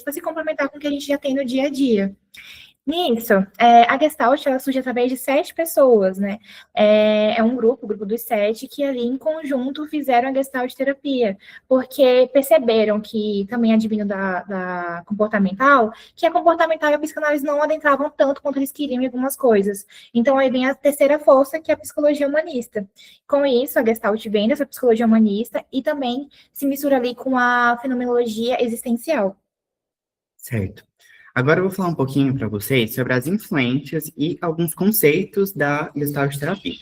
para se complementar com o que a gente já tem no dia a dia. Nisso, a Gestalt, ela surge através de 7 pessoas, né? É um grupo, o grupo dos 7, que ali em conjunto fizeram a Gestalt terapia, porque perceberam que, também advindo da comportamental, que a comportamental e a psicanálise não adentravam tanto quanto eles queriam em algumas coisas. Então, aí vem a terceira força, que é a psicologia humanista. Com isso, a Gestalt vem dessa psicologia humanista e também se mistura ali com a fenomenologia existencial. Certo. Agora eu vou falar um pouquinho para vocês sobre as influências e alguns conceitos da Gestalt terapia.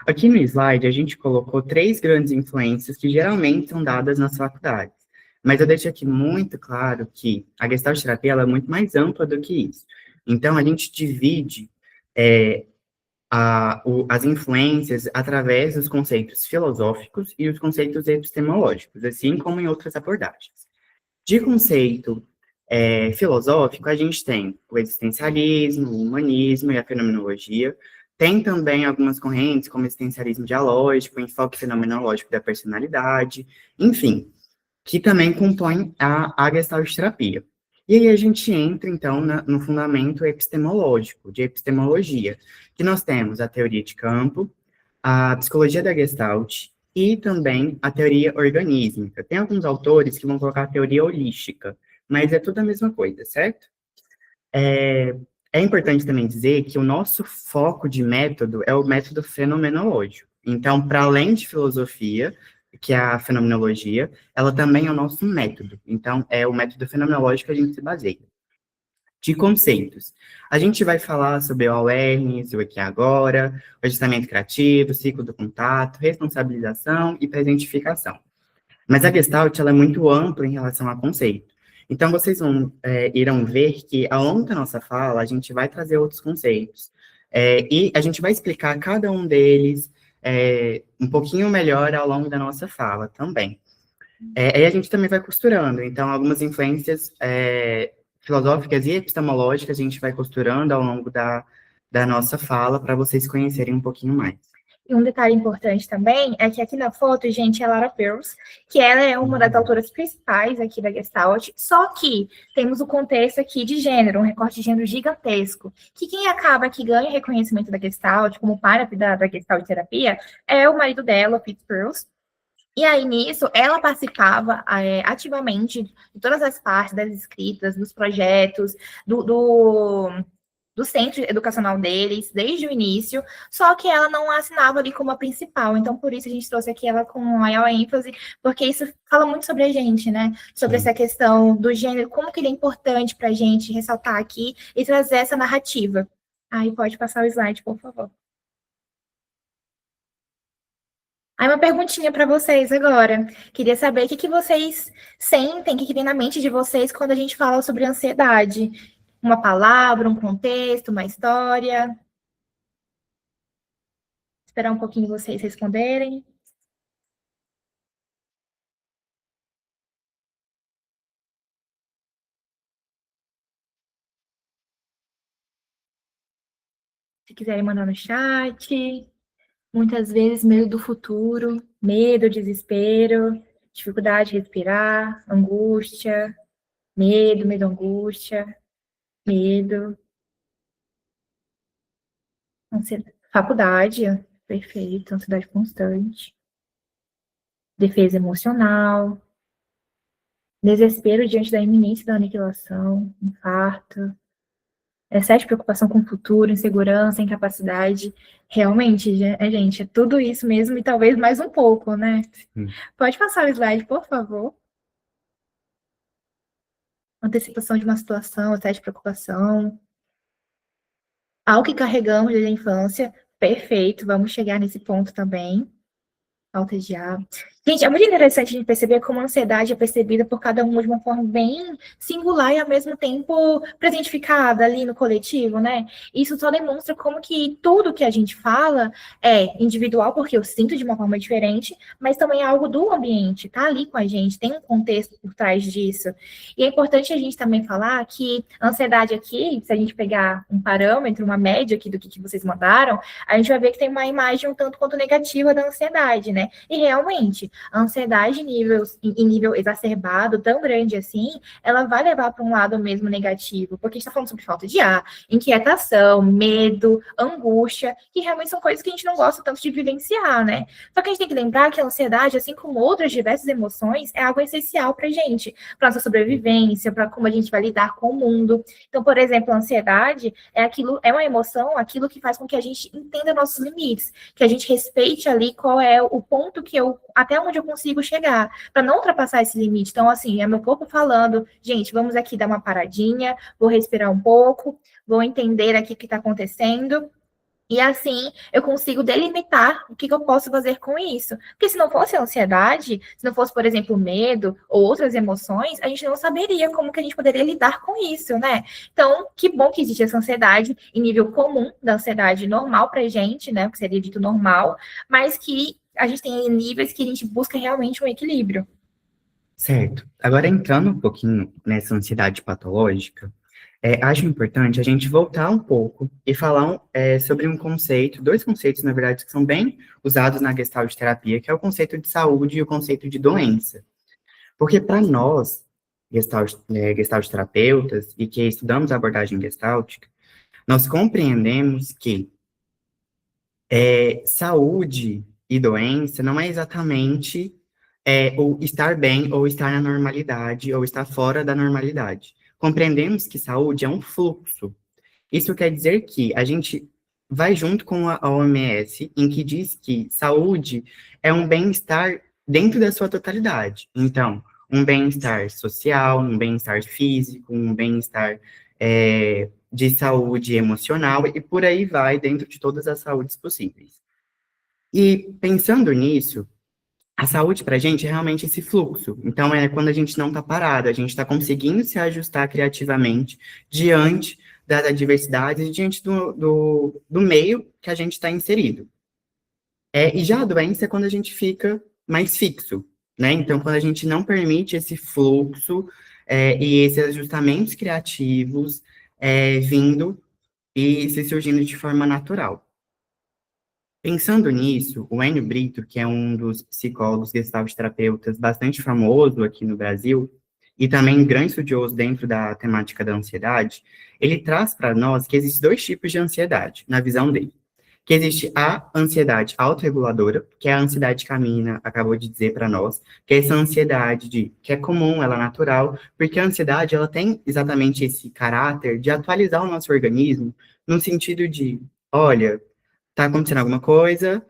Aqui no slide, a gente colocou 3 grandes influências que geralmente são dadas nas faculdades. Mas eu deixo aqui muito claro que a Gestalt terapia ela é muito mais ampla do que isso. Então, a gente divide as influências através dos conceitos filosóficos e os conceitos epistemológicos, assim como em outras abordagens. De conceito filosófico, a gente tem o existencialismo, o humanismo e a fenomenologia. Tem também algumas correntes, como o existencialismo dialógico, o enfoque fenomenológico da personalidade, enfim, que também compõem a Gestalt terapia. E aí a gente entra, então, no fundamento epistemológico, de epistemologia, que nós temos a teoria de campo, a psicologia da Gestalt e também a teoria organísmica. Tem alguns autores que vão colocar a teoria holística, mas é tudo a mesma coisa, certo? É importante também dizer que o nosso foco de método é o método fenomenológico. Então, para além de filosofia, que é a fenomenologia, ela também é o nosso método. Então, é o método fenomenológico que a gente se baseia. De conceitos. A gente vai falar sobre o awareness, o aqui e agora, o ajustamento criativo, ciclo do contato, responsabilização e presentificação. Mas a Gestalt, ela é muito ampla em relação a conceito. Então, vocês irão ver que, ao longo da nossa fala, a gente vai trazer outros conceitos. E a gente vai explicar cada um deles um pouquinho melhor ao longo da nossa fala também. E a gente também vai costurando. Então, algumas influências filosóficas e epistemológicas a gente vai costurando ao longo da nossa fala para vocês conhecerem um pouquinho mais. E um detalhe importante também é que aqui na foto, gente, é Lara Perls, que ela é uma das autoras principais aqui da Gestalt, só que temos o contexto aqui de gênero, um recorte de gênero gigantesco, que quem acaba que ganha reconhecimento da Gestalt, como parte da Gestalt terapia, é o marido dela, o Fritz Perls. E aí, nisso, ela participava ativamente de todas as partes das escritas, dos projetos, do centro educacional deles, desde o início, só que ela não assinava ali como a principal. Então, por isso a gente trouxe aqui ela com maior ênfase, porque isso fala muito sobre a gente, né? Sobre essa questão do gênero, como que ele é importante para a gente ressaltar aqui e trazer essa narrativa. Aí pode passar o slide, por favor. Aí uma perguntinha para vocês agora. Queria saber o que vocês sentem, o que vem na mente de vocês quando a gente fala sobre ansiedade. Uma palavra, um contexto, uma história. Esperar um pouquinho vocês responderem. Se quiserem mandar no chat. Muitas vezes medo do futuro, medo, desespero, dificuldade de respirar, angústia, medo, angústia, medo. Faculdade, perfeito, ansiedade constante. Defesa emocional, desespero diante da iminência da aniquilação, infarto, excesso de preocupação com o futuro, insegurança, incapacidade. Realmente, gente, é tudo isso mesmo e talvez mais um pouco, né? Pode passar o slide, por favor. Antecipação de uma situação, excesso de preocupação. Algo que carregamos desde a infância. Perfeito, vamos chegar nesse ponto também. Falta de ar. Gente, é muito interessante a gente perceber como a ansiedade é percebida por cada um de uma forma bem singular e, ao mesmo tempo, presentificada ali no coletivo, né? Isso só demonstra como que tudo que a gente fala é individual, porque eu sinto de uma forma diferente, mas também é algo do ambiente, tá ali com a gente, tem um contexto por trás disso. E é importante a gente também falar que a ansiedade aqui, se a gente pegar um parâmetro, uma média aqui do que vocês mandaram, a gente vai ver que tem uma imagem um tanto quanto negativa da ansiedade, né? E realmente, A ansiedade em nível exacerbado, tão grande assim, ela vai levar para um lado mesmo negativo, porque a gente está falando sobre falta de ar, inquietação, medo, angústia, que realmente são coisas que a gente não gosta tanto de vivenciar, né? Só que a gente tem que lembrar que a ansiedade, assim como outras diversas emoções, é algo essencial para a gente, para nossa sobrevivência, para como a gente vai lidar com o mundo. Então, por exemplo, a ansiedade é uma emoção, aquilo que faz com que a gente entenda nossos limites, que a gente respeite ali qual é o ponto até onde eu consigo chegar, para não ultrapassar esse limite. Então, assim, é meu corpo falando, gente, vamos aqui dar uma paradinha, vou respirar um pouco, vou entender aqui o que está acontecendo. E assim eu consigo delimitar o que eu posso fazer com isso. Porque se não fosse a ansiedade, se não fosse, por exemplo, o medo ou outras emoções, a gente não saberia como que a gente poderia lidar com isso, né? Então, que bom que existe essa ansiedade em nível comum da ansiedade normal pra gente, né? O que seria dito normal, mas que a gente tem níveis que a gente busca realmente um equilíbrio. Certo. Agora, entrando um pouquinho nessa ansiedade patológica, acho importante a gente voltar um pouco e falar sobre um conceito, dois conceitos, na verdade, que são bem usados na Gestalt terapia, que é o conceito de saúde e o conceito de doença. Porque para nós, Gestalt terapeutas, e que estudamos a abordagem gestáltica, nós compreendemos que saúde e doença não é exatamente o estar bem ou estar na normalidade ou estar fora da normalidade. Compreendemos que saúde é um fluxo. Isso quer dizer que a gente vai junto com a OMS, em que diz que saúde é um bem-estar dentro da sua totalidade. Então, um bem-estar social, um bem-estar físico, um bem-estar de saúde emocional, e por aí vai, dentro de todas as saúdes possíveis. E pensando nisso, a saúde para a gente é realmente esse fluxo. Então, é quando a gente não está parado, a gente está conseguindo se ajustar criativamente diante das adversidades e diante do meio que a gente está inserido. E já a doença é quando a gente fica mais fixo, né? Então, quando a gente não permite esse fluxo e esses ajustamentos criativos vindo e se surgindo de forma natural. Pensando nisso, o Enio Brito, que é um dos psicólogos gestalt-terapeutas bastante famoso aqui no Brasil, e também grande estudioso dentro da temática da ansiedade, ele traz para nós que existem dois tipos de ansiedade, na visão dele. Que existe a ansiedade autorreguladora, que é a ansiedade que a Mina acabou de dizer para nós, que é essa ansiedade que é comum, ela é natural, porque a ansiedade ela tem exatamente esse caráter de atualizar o nosso organismo no sentido de, olha, tá acontecendo alguma coisa,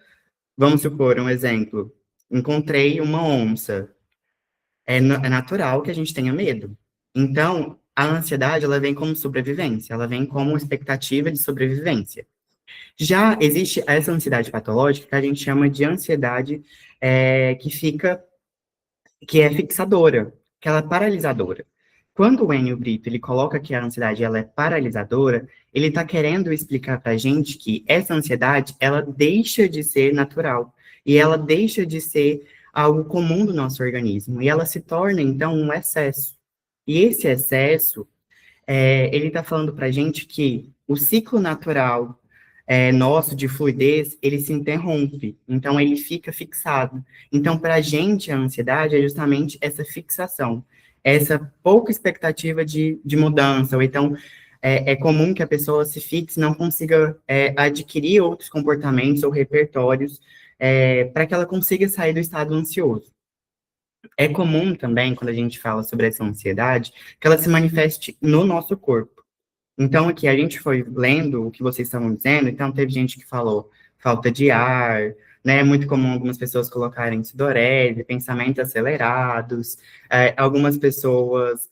vamos supor um exemplo, encontrei uma onça, é natural que a gente tenha medo. Então, a ansiedade, ela vem como sobrevivência, ela vem como expectativa de sobrevivência. Já existe essa ansiedade patológica que a gente chama de ansiedade que é fixadora, que ela é paralisadora. Quando o Enio Brito ele coloca que a ansiedade ela é paralisadora, ele está querendo explicar para a gente que essa ansiedade ela deixa de ser natural e ela deixa de ser algo comum do nosso organismo e ela se torna então um excesso. E esse excesso, ele está falando para a gente que o ciclo natural nosso de fluidez, ele se interrompe, então ele fica fixado. Então, para a gente, a ansiedade é justamente essa fixação, essa pouca expectativa de mudança, ou então é comum que a pessoa se fixe, não consiga adquirir outros comportamentos ou repertórios para que ela consiga sair do estado ansioso. É comum também, quando a gente fala sobre essa ansiedade, que ela se manifeste no nosso corpo. Então, aqui, a gente foi lendo o que vocês estavam dizendo, então teve gente que falou falta de ar, né? É muito comum algumas pessoas colocarem sudorese, pensamentos acelerados, algumas pessoas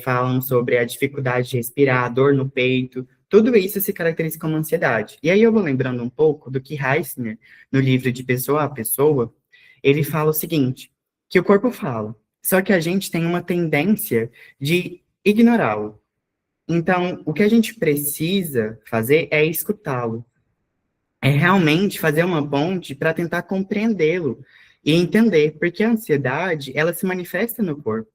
falam sobre a dificuldade de respirar, dor no peito, tudo isso se caracteriza como ansiedade. E aí eu vou lembrando um pouco do que Heissner, no livro de Pessoa a Pessoa, ele fala o seguinte, que o corpo fala, só que a gente tem uma tendência de ignorá-lo. Então, o que a gente precisa fazer é escutá-lo. É realmente fazer uma ponte para tentar compreendê-lo e entender, porque a ansiedade, ela se manifesta no corpo.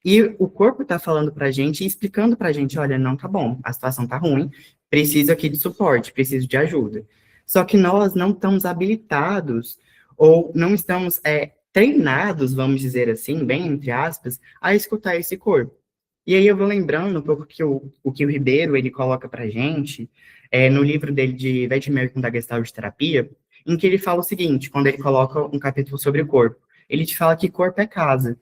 E o corpo está falando para a gente e explicando para a gente, olha, não tá bom, a situação tá ruim, preciso aqui de suporte, preciso de ajuda. Só que nós não estamos habilitados ou não estamos treinados, vamos dizer assim, bem entre aspas, a escutar esse corpo. E aí eu vou lembrando um pouco que o que o Ribeiro ele coloca para gente no livro dele de Vet American da Gestalt de Terapia, em que ele fala o seguinte, quando ele coloca um capítulo sobre o corpo, ele te fala que corpo é casa.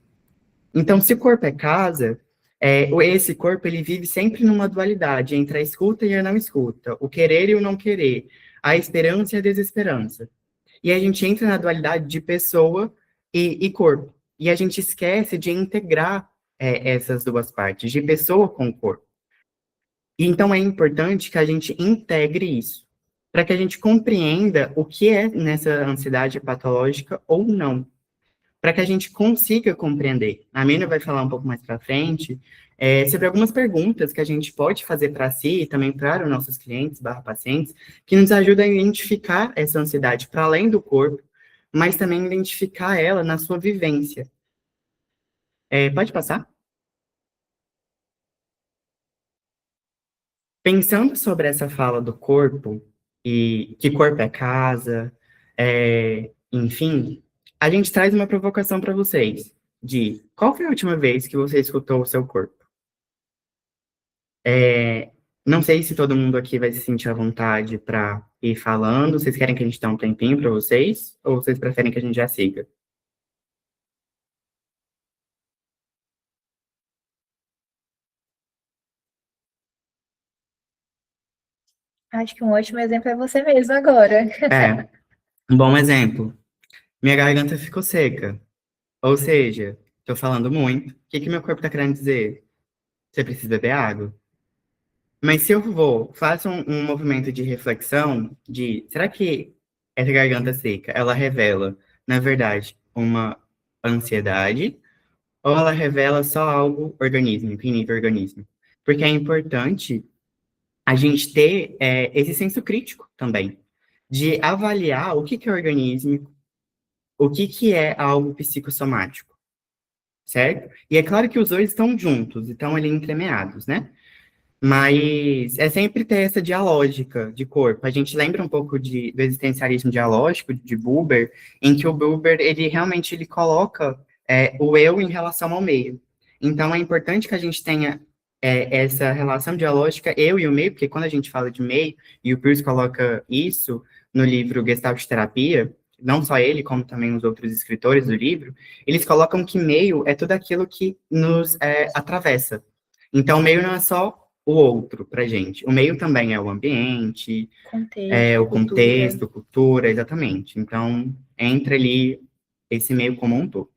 Então, se corpo é casa, esse corpo ele vive sempre numa dualidade entre a escuta e a não escuta, o querer e o não querer, a esperança e a desesperança. E a gente entra na dualidade de pessoa e corpo. E a gente esquece de integrar essas duas partes, de pessoa com corpo. E então é importante que a gente integre isso, para que a gente compreenda o que é nessa ansiedade patológica ou não, para que a gente consiga compreender. A Mina vai falar um pouco mais para frente sobre algumas perguntas que a gente pode fazer para si e também para os nossos clientes, pacientes, que nos ajudam a identificar essa ansiedade para além do corpo, mas também identificar ela na sua vivência. Pode passar? Pensando sobre essa fala do corpo, e que corpo é casa, enfim, a gente traz uma provocação para vocês, de qual foi a última vez que você escutou o seu corpo? Não sei se todo mundo aqui vai se sentir à vontade para ir falando, vocês querem que a gente dê um tempinho para vocês, ou vocês preferem que a gente já siga? Acho que um ótimo exemplo é você mesmo agora. Um bom exemplo. Minha garganta ficou seca. Ou seja, estou falando muito. O que meu corpo está querendo dizer? Você precisa beber água. Mas se eu faço um movimento de reflexão de, será que essa garganta seca, ela revela, na verdade, uma ansiedade, ou ela revela só algo organísmico, em nível organismo? Porque é importante a gente ter esse senso crítico também, de avaliar o que é organismo, o que é algo psicossomático, certo? E é claro que os dois estão juntos, estão ali entremeados, né? Mas é sempre ter essa dialógica de corpo. A gente lembra um pouco do existencialismo dialógico de Buber, em que o Buber, ele realmente ele coloca o eu em relação ao meio. Então, é importante que a gente tenha essa relação dialógica, eu e o meio, porque quando a gente fala de meio, e o Peirce coloca isso no livro Gestalt Terapia, não só ele, como também os outros escritores do livro, eles colocam que meio é tudo aquilo que nos atravessa. Então, o meio não é só o outro para gente. O meio também é o ambiente, Contexto, o contexto, cultura, exatamente. Então, entra ali esse meio como um todo.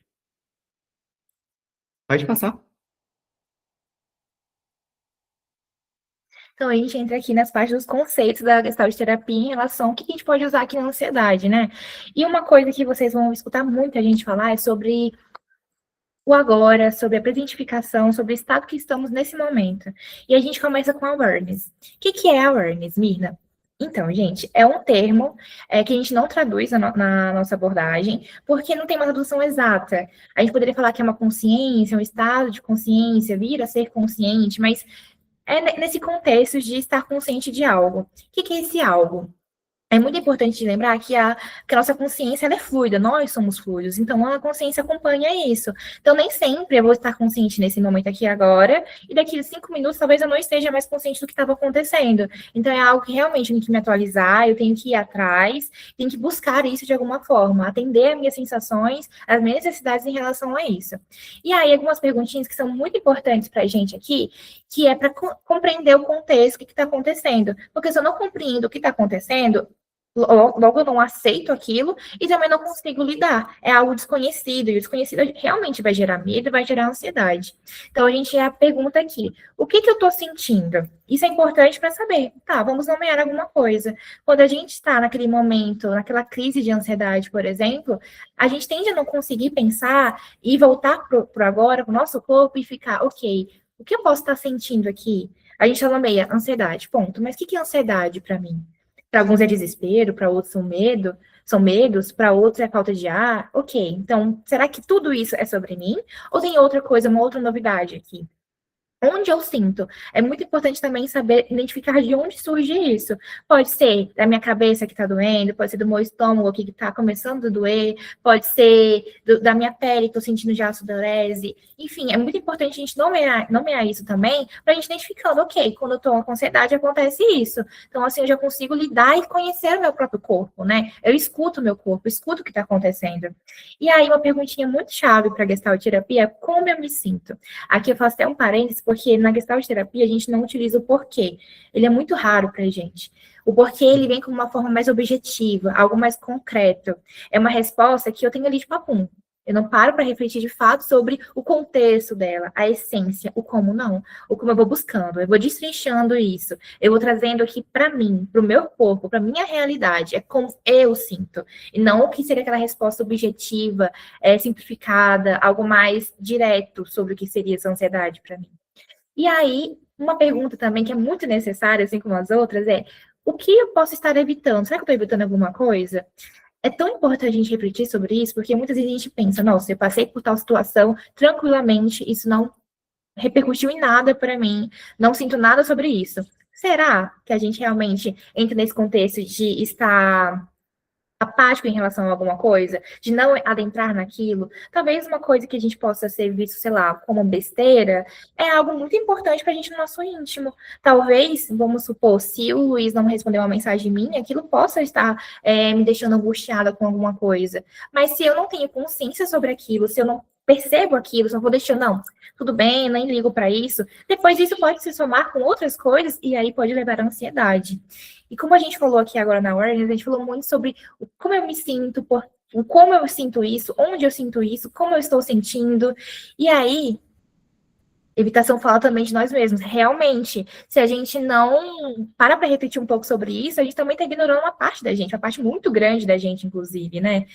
Pode passar. Então, a gente entra aqui nas partes dos conceitos da Gestalt terapia em relação ao que a gente pode usar aqui na ansiedade, né? E uma coisa que vocês vão escutar muito a gente falar é sobre o agora, sobre a presentificação, sobre o estado que estamos nesse momento. E a gente começa com awareness. O que é awareness, Mirna? Então, gente, é um termo que a gente não traduz na nossa abordagem, porque não tem uma tradução exata. A gente poderia falar que é uma consciência, um estado de consciência, vir a ser consciente, mas é nesse contexto de estar consciente de algo. O que é esse algo? É muito importante lembrar que a nossa consciência ela é fluida, nós somos fluidos, então a consciência acompanha isso. Então, nem sempre eu vou estar consciente nesse momento aqui agora, e daqui a 5 minutos talvez eu não esteja mais consciente do que estava acontecendo. Então, é algo que realmente eu tenho que me atualizar, eu tenho que ir atrás, tenho que buscar isso de alguma forma, atender as minhas sensações, as minhas necessidades em relação a isso. E aí, algumas perguntinhas que são muito importantes para a gente aqui, que é para compreender o contexto, o que está acontecendo. Porque se eu não compreendo o que está acontecendo, logo eu não aceito aquilo e também não consigo lidar. É algo desconhecido, e o desconhecido realmente vai gerar medo, vai gerar ansiedade. Então, a gente pergunta aqui, o que eu estou sentindo? Isso é importante para saber. Tá, vamos nomear alguma coisa. Quando a gente está naquele momento, naquela crise de ansiedade, por exemplo, a gente tende a não conseguir pensar e voltar para o agora, para o nosso corpo e ficar, ok, o que eu posso estar sentindo aqui? A gente nomeia ansiedade, ponto. Mas o que é ansiedade para mim? Para alguns é desespero, para outros são medos, para outros é falta de ar. Ok, então, será que tudo isso é sobre mim? Ou tem outra coisa, uma outra novidade aqui? Onde eu sinto? É muito importante também saber identificar de onde surge isso. Pode ser da minha cabeça que está doendo, pode ser do meu estômago que está começando a doer, pode ser da minha pele que estou sentindo já sudorese. Enfim, é muito importante a gente nomear isso também, para a gente identificando, ok, quando eu estou com ansiedade acontece isso. Então, assim, eu já consigo lidar e conhecer o meu próprio corpo, né? Eu escuto o meu corpo, escuto o que está acontecendo. E aí, uma perguntinha muito chave para a Gestalt terapia é como eu me sinto? Aqui eu faço até um parênteses, porque na Gestalt terapia a gente não utiliza o porquê. Ele é muito raro para a gente. O porquê, ele vem com uma forma mais objetiva, algo mais concreto. É uma resposta que eu tenho ali de papum. Eu não paro para refletir de fato sobre o contexto dela, a essência, o como não, o como eu vou buscando, eu vou destrinchando isso, eu vou trazendo aqui para mim, para o meu corpo, para minha realidade, é como eu sinto, e não o que seria aquela resposta objetiva, simplificada, algo mais direto sobre o que seria essa ansiedade para mim. E aí, uma pergunta também que é muito necessária, assim como as outras, é o que eu posso estar evitando? Será que eu estou evitando alguma coisa? É tão importante a gente refletir sobre isso, porque muitas vezes a gente pensa, nossa, eu passei por tal situação tranquilamente, isso não repercutiu em nada para mim, não sinto nada sobre isso. Será que a gente realmente entra nesse contexto de estar apático em relação a alguma coisa, de não adentrar naquilo? Talvez uma coisa que a gente possa ser visto, sei lá, como besteira, é algo muito importante para a gente no nosso íntimo. Talvez, vamos supor, se o Luiz não respondeu uma mensagem minha, aquilo possa estar me deixando angustiada com alguma coisa. Mas se eu não tenho consciência sobre aquilo, se eu não percebo aquilo, se eu vou deixando, não, tudo bem, nem ligo para isso, depois isso pode se somar com outras coisas e aí pode levar à ansiedade. E como a gente falou aqui agora na Awareness, a gente falou muito sobre como eu me sinto, como eu sinto isso, onde eu sinto isso, como eu estou sentindo. E aí, evitação fala também de nós mesmos. Realmente, se a gente não para refletir um pouco sobre isso, a gente também está ignorando uma parte da gente, uma parte muito grande da gente, inclusive, né?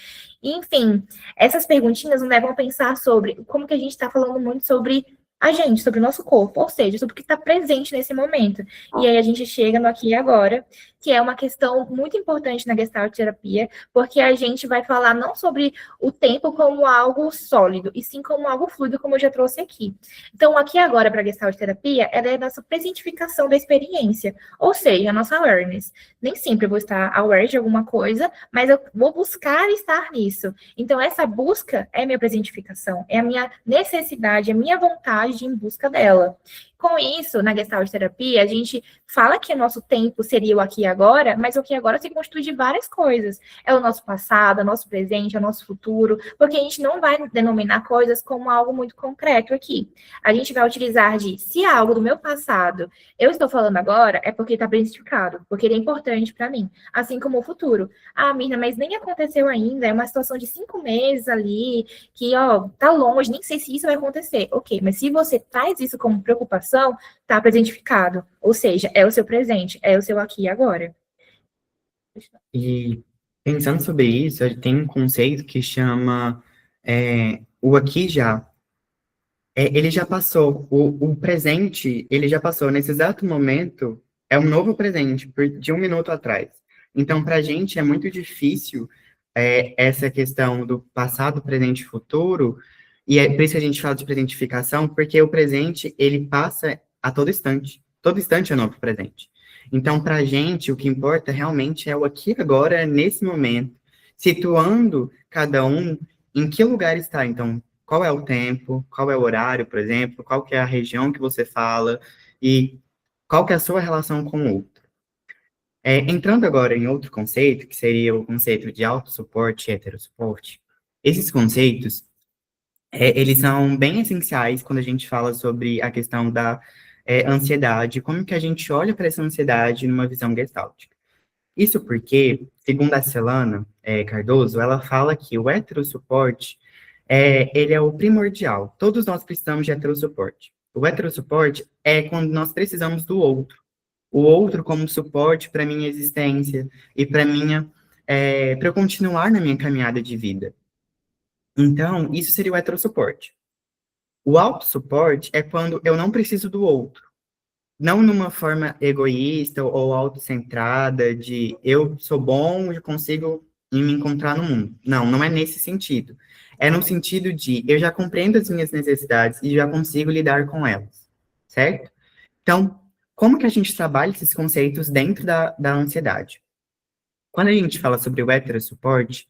Enfim, essas perguntinhas nos levam a pensar sobre como que a gente está falando muito sobre a gente, sobre o nosso corpo, ou seja, sobre o que está presente nesse momento. E aí a gente chega no aqui e agora, que é uma questão muito importante na Gestalt terapia, porque a gente vai falar não sobre o tempo como algo sólido, e sim como algo fluido, como eu já trouxe aqui. Então, aqui e agora para a Gestalt terapia, ela é a nossa presentificação da experiência, ou seja, a nossa awareness. Nem sempre eu vou estar aware de alguma coisa, mas eu vou buscar estar nisso. Então, essa busca é a minha presentificação, é a minha necessidade, é a minha vontade de ir em busca dela. Com isso, na Gestalt terapia, a gente fala que o nosso tempo seria o aqui e agora, mas o aqui e agora se constitui de várias coisas. É o nosso passado, é o nosso presente, é o nosso futuro, porque a gente não vai denominar coisas como algo muito concreto aqui. A gente vai utilizar de, se há algo do meu passado eu estou falando agora, é porque está precificado, porque ele é importante para mim. Assim como o futuro. Ah, Mirna, mas nem aconteceu ainda, é uma situação de 5 meses ali, que, ó, tá longe, nem sei se isso vai acontecer. Ok, mas se você traz isso como preocupação, está presentificado. Ou seja, é o seu presente, é o seu aqui e agora. E pensando sobre isso, tem um conceito que chama o aqui já. Ele já passou, o presente, ele já passou. Nesse exato momento, é um novo presente, de um minuto atrás. Então, para a gente é muito difícil essa questão do passado, presente e futuro, e é por isso que a gente fala de presentificação, porque o presente, ele passa a todo instante. Todo instante é novo presente. Então, para a gente, o que importa realmente é o aqui e agora, nesse momento, situando cada um em que lugar está. Então, qual é o tempo, qual é o horário, por exemplo, qual que é a região que você fala e qual que é a sua relação com o outro. Entrando agora em outro conceito, que seria o conceito de autossuporte e heterossuporte, esses conceitos, eles são bem essenciais quando a gente fala sobre a questão da ansiedade, como que a gente olha para essa ansiedade numa visão gestáltica. Isso porque, segundo a Celana Cardoso, ela fala que o heterossuporte ele é o primordial. Todos nós precisamos de heterossuporte. O heterossuporte é quando nós precisamos do outro. O outro como suporte para minha existência e para eu continuar na minha caminhada de vida. Então, isso seria o heterossuporte. O autossuporte é quando eu não preciso do outro. Não numa forma egoísta ou autocentrada de eu sou bom e consigo me encontrar no mundo. Não, não é nesse sentido. É no sentido de eu já compreendo as minhas necessidades e já consigo lidar com elas. certo? Então, como que a gente trabalha esses conceitos dentro da ansiedade? Quando a gente fala sobre o heterosuporte,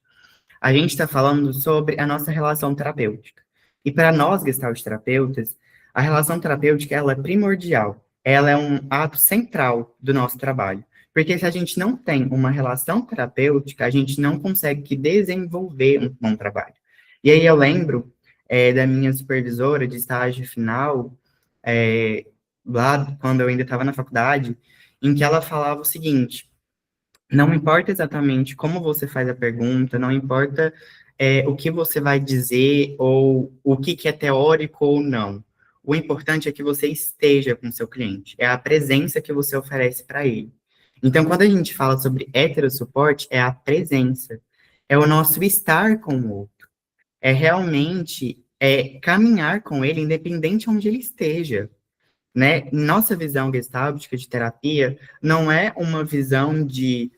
a gente está falando sobre a nossa relação terapêutica. E para nós, gestalt terapeutas, a relação terapêutica ela é primordial. Ela é um ato central do nosso trabalho. Porque se a gente não tem uma relação terapêutica, a gente não consegue desenvolver um bom trabalho. E aí eu lembro da minha supervisora de estágio final, é, lá quando eu ainda estava na faculdade, em que ela falava o seguinte: não importa exatamente como você faz a pergunta, não importa o que você vai dizer ou o que é teórico ou não. O importante é que você esteja com o seu cliente, é a presença que você oferece para ele. Então, quando a gente fala sobre heterossuporte, é a presença, é o nosso estar com o outro, é realmente caminhar com ele, independente onde ele esteja, né? Nossa visão gestáltica de terapia não é uma visão de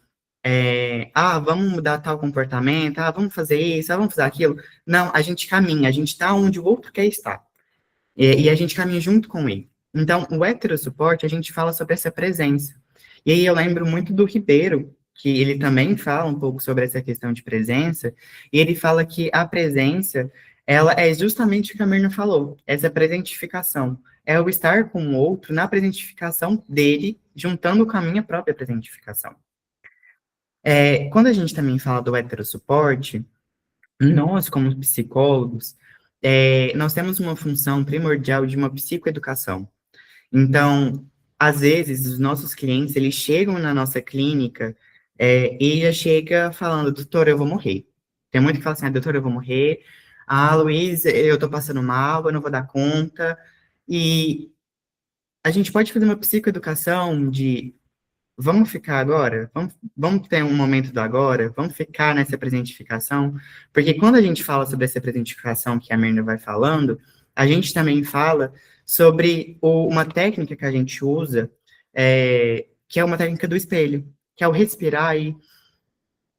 vamos mudar tal comportamento, vamos fazer isso, vamos fazer aquilo. Não, a gente caminha, a gente está onde o outro quer estar. E a gente caminha junto com ele. Então, o heterossuporte, a gente fala sobre essa presença. E aí eu lembro muito do Ribeiro, que ele também fala um pouco sobre essa questão de presença, e ele fala que a presença, ela é justamente o que a Mirna falou, essa presentificação. É o estar com o outro na presentificação dele, juntando com a minha própria presentificação. Quando a gente também fala do heterossuporte, nós, como psicólogos, nós temos uma função primordial de uma psicoeducação. Então, às vezes, os nossos clientes, eles chegam na nossa clínica e já chega falando, doutor, eu vou morrer. Tem muito que fala assim, doutor, eu vou morrer. Luiz, eu tô passando mal, eu não vou dar conta. E a gente pode fazer uma psicoeducação de vamos ficar agora? Vamos ter um momento do agora? Vamos ficar nessa presentificação? Porque quando a gente fala sobre essa presentificação que a Mirna vai falando, a gente também fala sobre uma técnica que a gente usa, que é uma técnica do espelho, que é o respirar e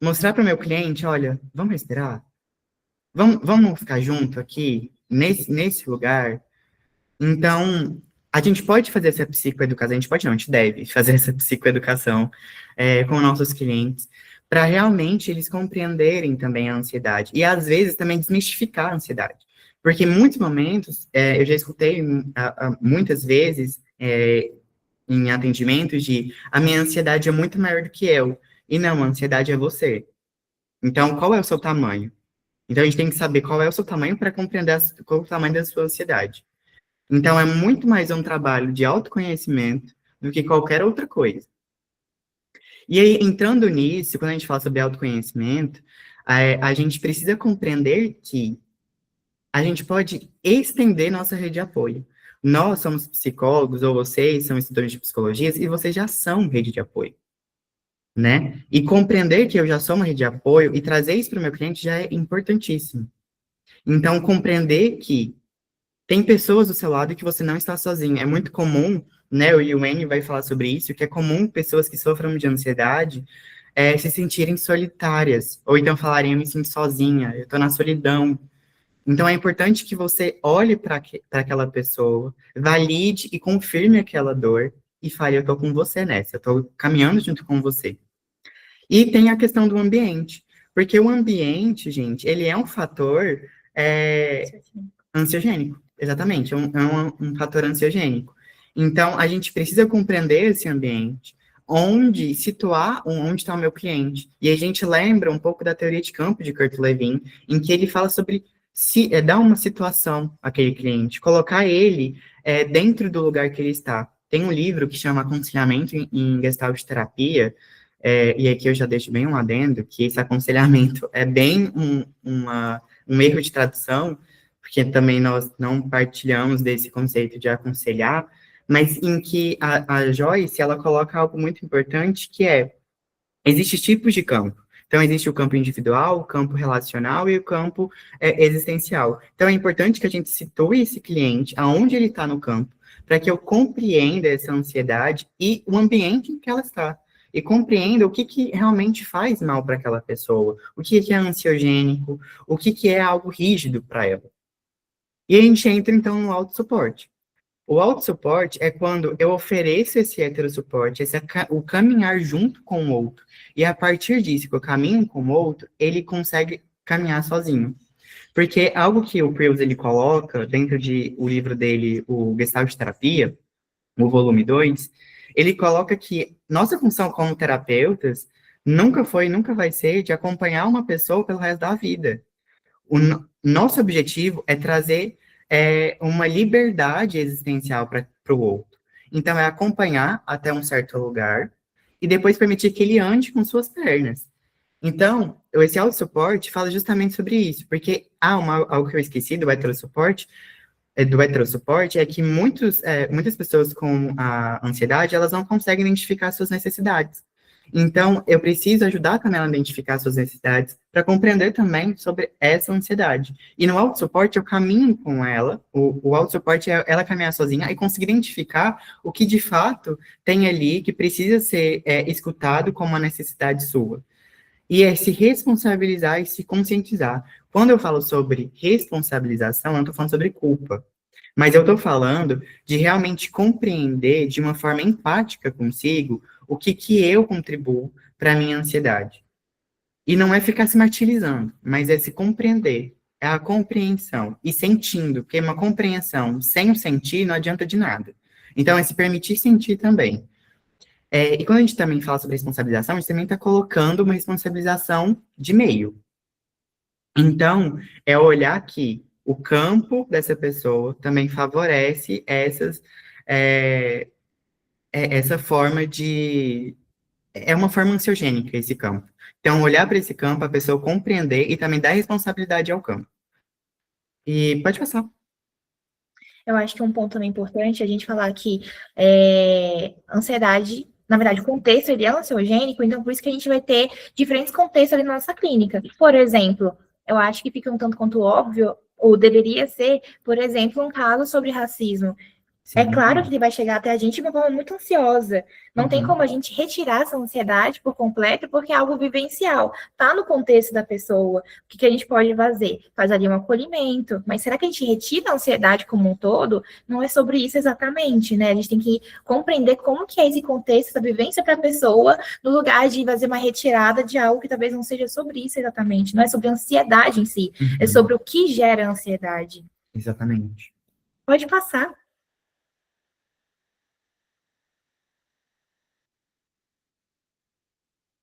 mostrar para o meu cliente, olha, vamos respirar? Vamos ficar junto aqui, nesse lugar? Então, a gente pode fazer essa psicoeducação, a gente pode não, a gente deve fazer essa psicoeducação com nossos clientes, para realmente eles compreenderem também a ansiedade, e às vezes também desmistificar a ansiedade. Porque em muitos momentos, eu já escutei muitas vezes em atendimentos de a minha ansiedade é muito maior do que eu, e não, a ansiedade é você. Então, qual é o seu tamanho? Então, a gente tem que saber qual é o seu tamanho para compreender qual é o tamanho da sua ansiedade. Então, é muito mais um trabalho de autoconhecimento do que qualquer outra coisa. E aí, entrando nisso, quando a gente fala sobre autoconhecimento, a gente precisa compreender que a gente pode estender nossa rede de apoio. Nós somos psicólogos, ou vocês são estudantes de psicologia, e vocês já são rede de apoio, né? E compreender que eu já sou uma rede de apoio e trazer isso para o meu cliente já é importantíssimo. Então, compreender que tem pessoas do seu lado que você não está sozinho. É muito comum, né? O Yuan vai falar sobre isso, que é comum pessoas que sofrem de ansiedade se sentirem solitárias, ou então falarem, eu me sinto sozinha, eu estou na solidão. Então, é importante que você olhe para aquela pessoa, valide e confirme aquela dor e fale, eu estou com você nessa, eu estou caminhando junto com você. E tem a questão do ambiente, porque o ambiente, gente, ele é um fator ansiogênico, exatamente, é um fator ansiogênico. Então, a gente precisa compreender esse ambiente, onde situar onde está o meu cliente. E a gente lembra um pouco da teoria de campo de Kurt Lewin, em que ele fala sobre dar uma situação àquele cliente, colocar ele dentro do lugar que ele está. Tem um livro que chama Aconselhamento em Gestalt Terapia, e aqui eu já deixo bem um adendo, que esse aconselhamento é bem um erro de tradução, porque também nós não partilhamos desse conceito de aconselhar, mas em que a Joyce, ela coloca algo muito importante, que existem tipos de campo. Então, existe o campo individual, o campo relacional e o campo existencial. Então, é importante que a gente situe esse cliente, aonde ele está no campo, para que eu compreenda essa ansiedade e o ambiente em que ela está. E compreenda o que realmente faz mal para aquela pessoa, o que é ansiogênico, o que é algo rígido para ela. E a gente entra, então, no autossuporte. O autossuporte é quando eu ofereço esse heterosuporte, o caminhar junto com o outro. E a partir disso, que eu caminho com o outro, ele consegue caminhar sozinho. Porque algo que o Preuss ele coloca dentro de o livro dele, o Gestalt Terapia, o volume 2, ele coloca que nossa função como terapeutas nunca foi e nunca vai ser de acompanhar uma pessoa pelo resto da vida. Nosso objetivo é trazer uma liberdade existencial para o outro. Então, é acompanhar até um certo lugar e depois permitir que ele ande com suas pernas. Então, esse autossuporte fala justamente sobre isso, porque algo que eu esqueci do heterossuporte é que muitas pessoas com a ansiedade, elas não conseguem identificar suas necessidades. Então, eu preciso ajudar também ela a identificar suas necessidades para compreender também sobre essa ansiedade. E no autossuporte, eu caminho com ela, o autossuporte é ela caminhar sozinha e conseguir identificar o que de fato tem ali que precisa ser escutado como uma necessidade sua. E é se responsabilizar e se conscientizar. Quando eu falo sobre responsabilização, eu não estou falando sobre culpa. Mas eu estou falando de realmente compreender de uma forma empática consigo o que eu contribuo para a minha ansiedade. E não é ficar se martirizando, mas é se compreender. É a compreensão. E sentindo, porque uma compreensão sem o sentir não adianta de nada. Então, é se permitir sentir também. E quando a gente também fala sobre responsabilização, a gente também está colocando uma responsabilização de meio. Então, é olhar que o campo dessa pessoa também favorece essa forma de. É uma forma ansiogênica esse campo. Então, olhar para esse campo, a pessoa compreender e também dar responsabilidade ao campo. E pode passar. Eu acho que um ponto também importante é a gente falar que ansiedade, na verdade, o contexto ele é ansiogênico, então por isso que a gente vai ter diferentes contextos ali na nossa clínica. Por exemplo, eu acho que fica um tanto quanto óbvio, ou deveria ser, por exemplo, um caso sobre racismo. Sim. É claro que ele vai chegar até a gente de uma forma muito ansiosa. Não tem Uhum. como a gente retirar essa ansiedade por completo, porque é algo vivencial. Tá no contexto da pessoa. O que a gente pode fazer? Faz ali um acolhimento. Mas será que a gente retira a ansiedade como um todo? Não é sobre isso exatamente, né? A gente tem que compreender como que é esse contexto, essa vivência para a pessoa, no lugar de fazer uma retirada de algo que talvez não seja sobre isso exatamente. Não é sobre a ansiedade em si. Uhum. É sobre o que gera a ansiedade. Exatamente. Pode passar.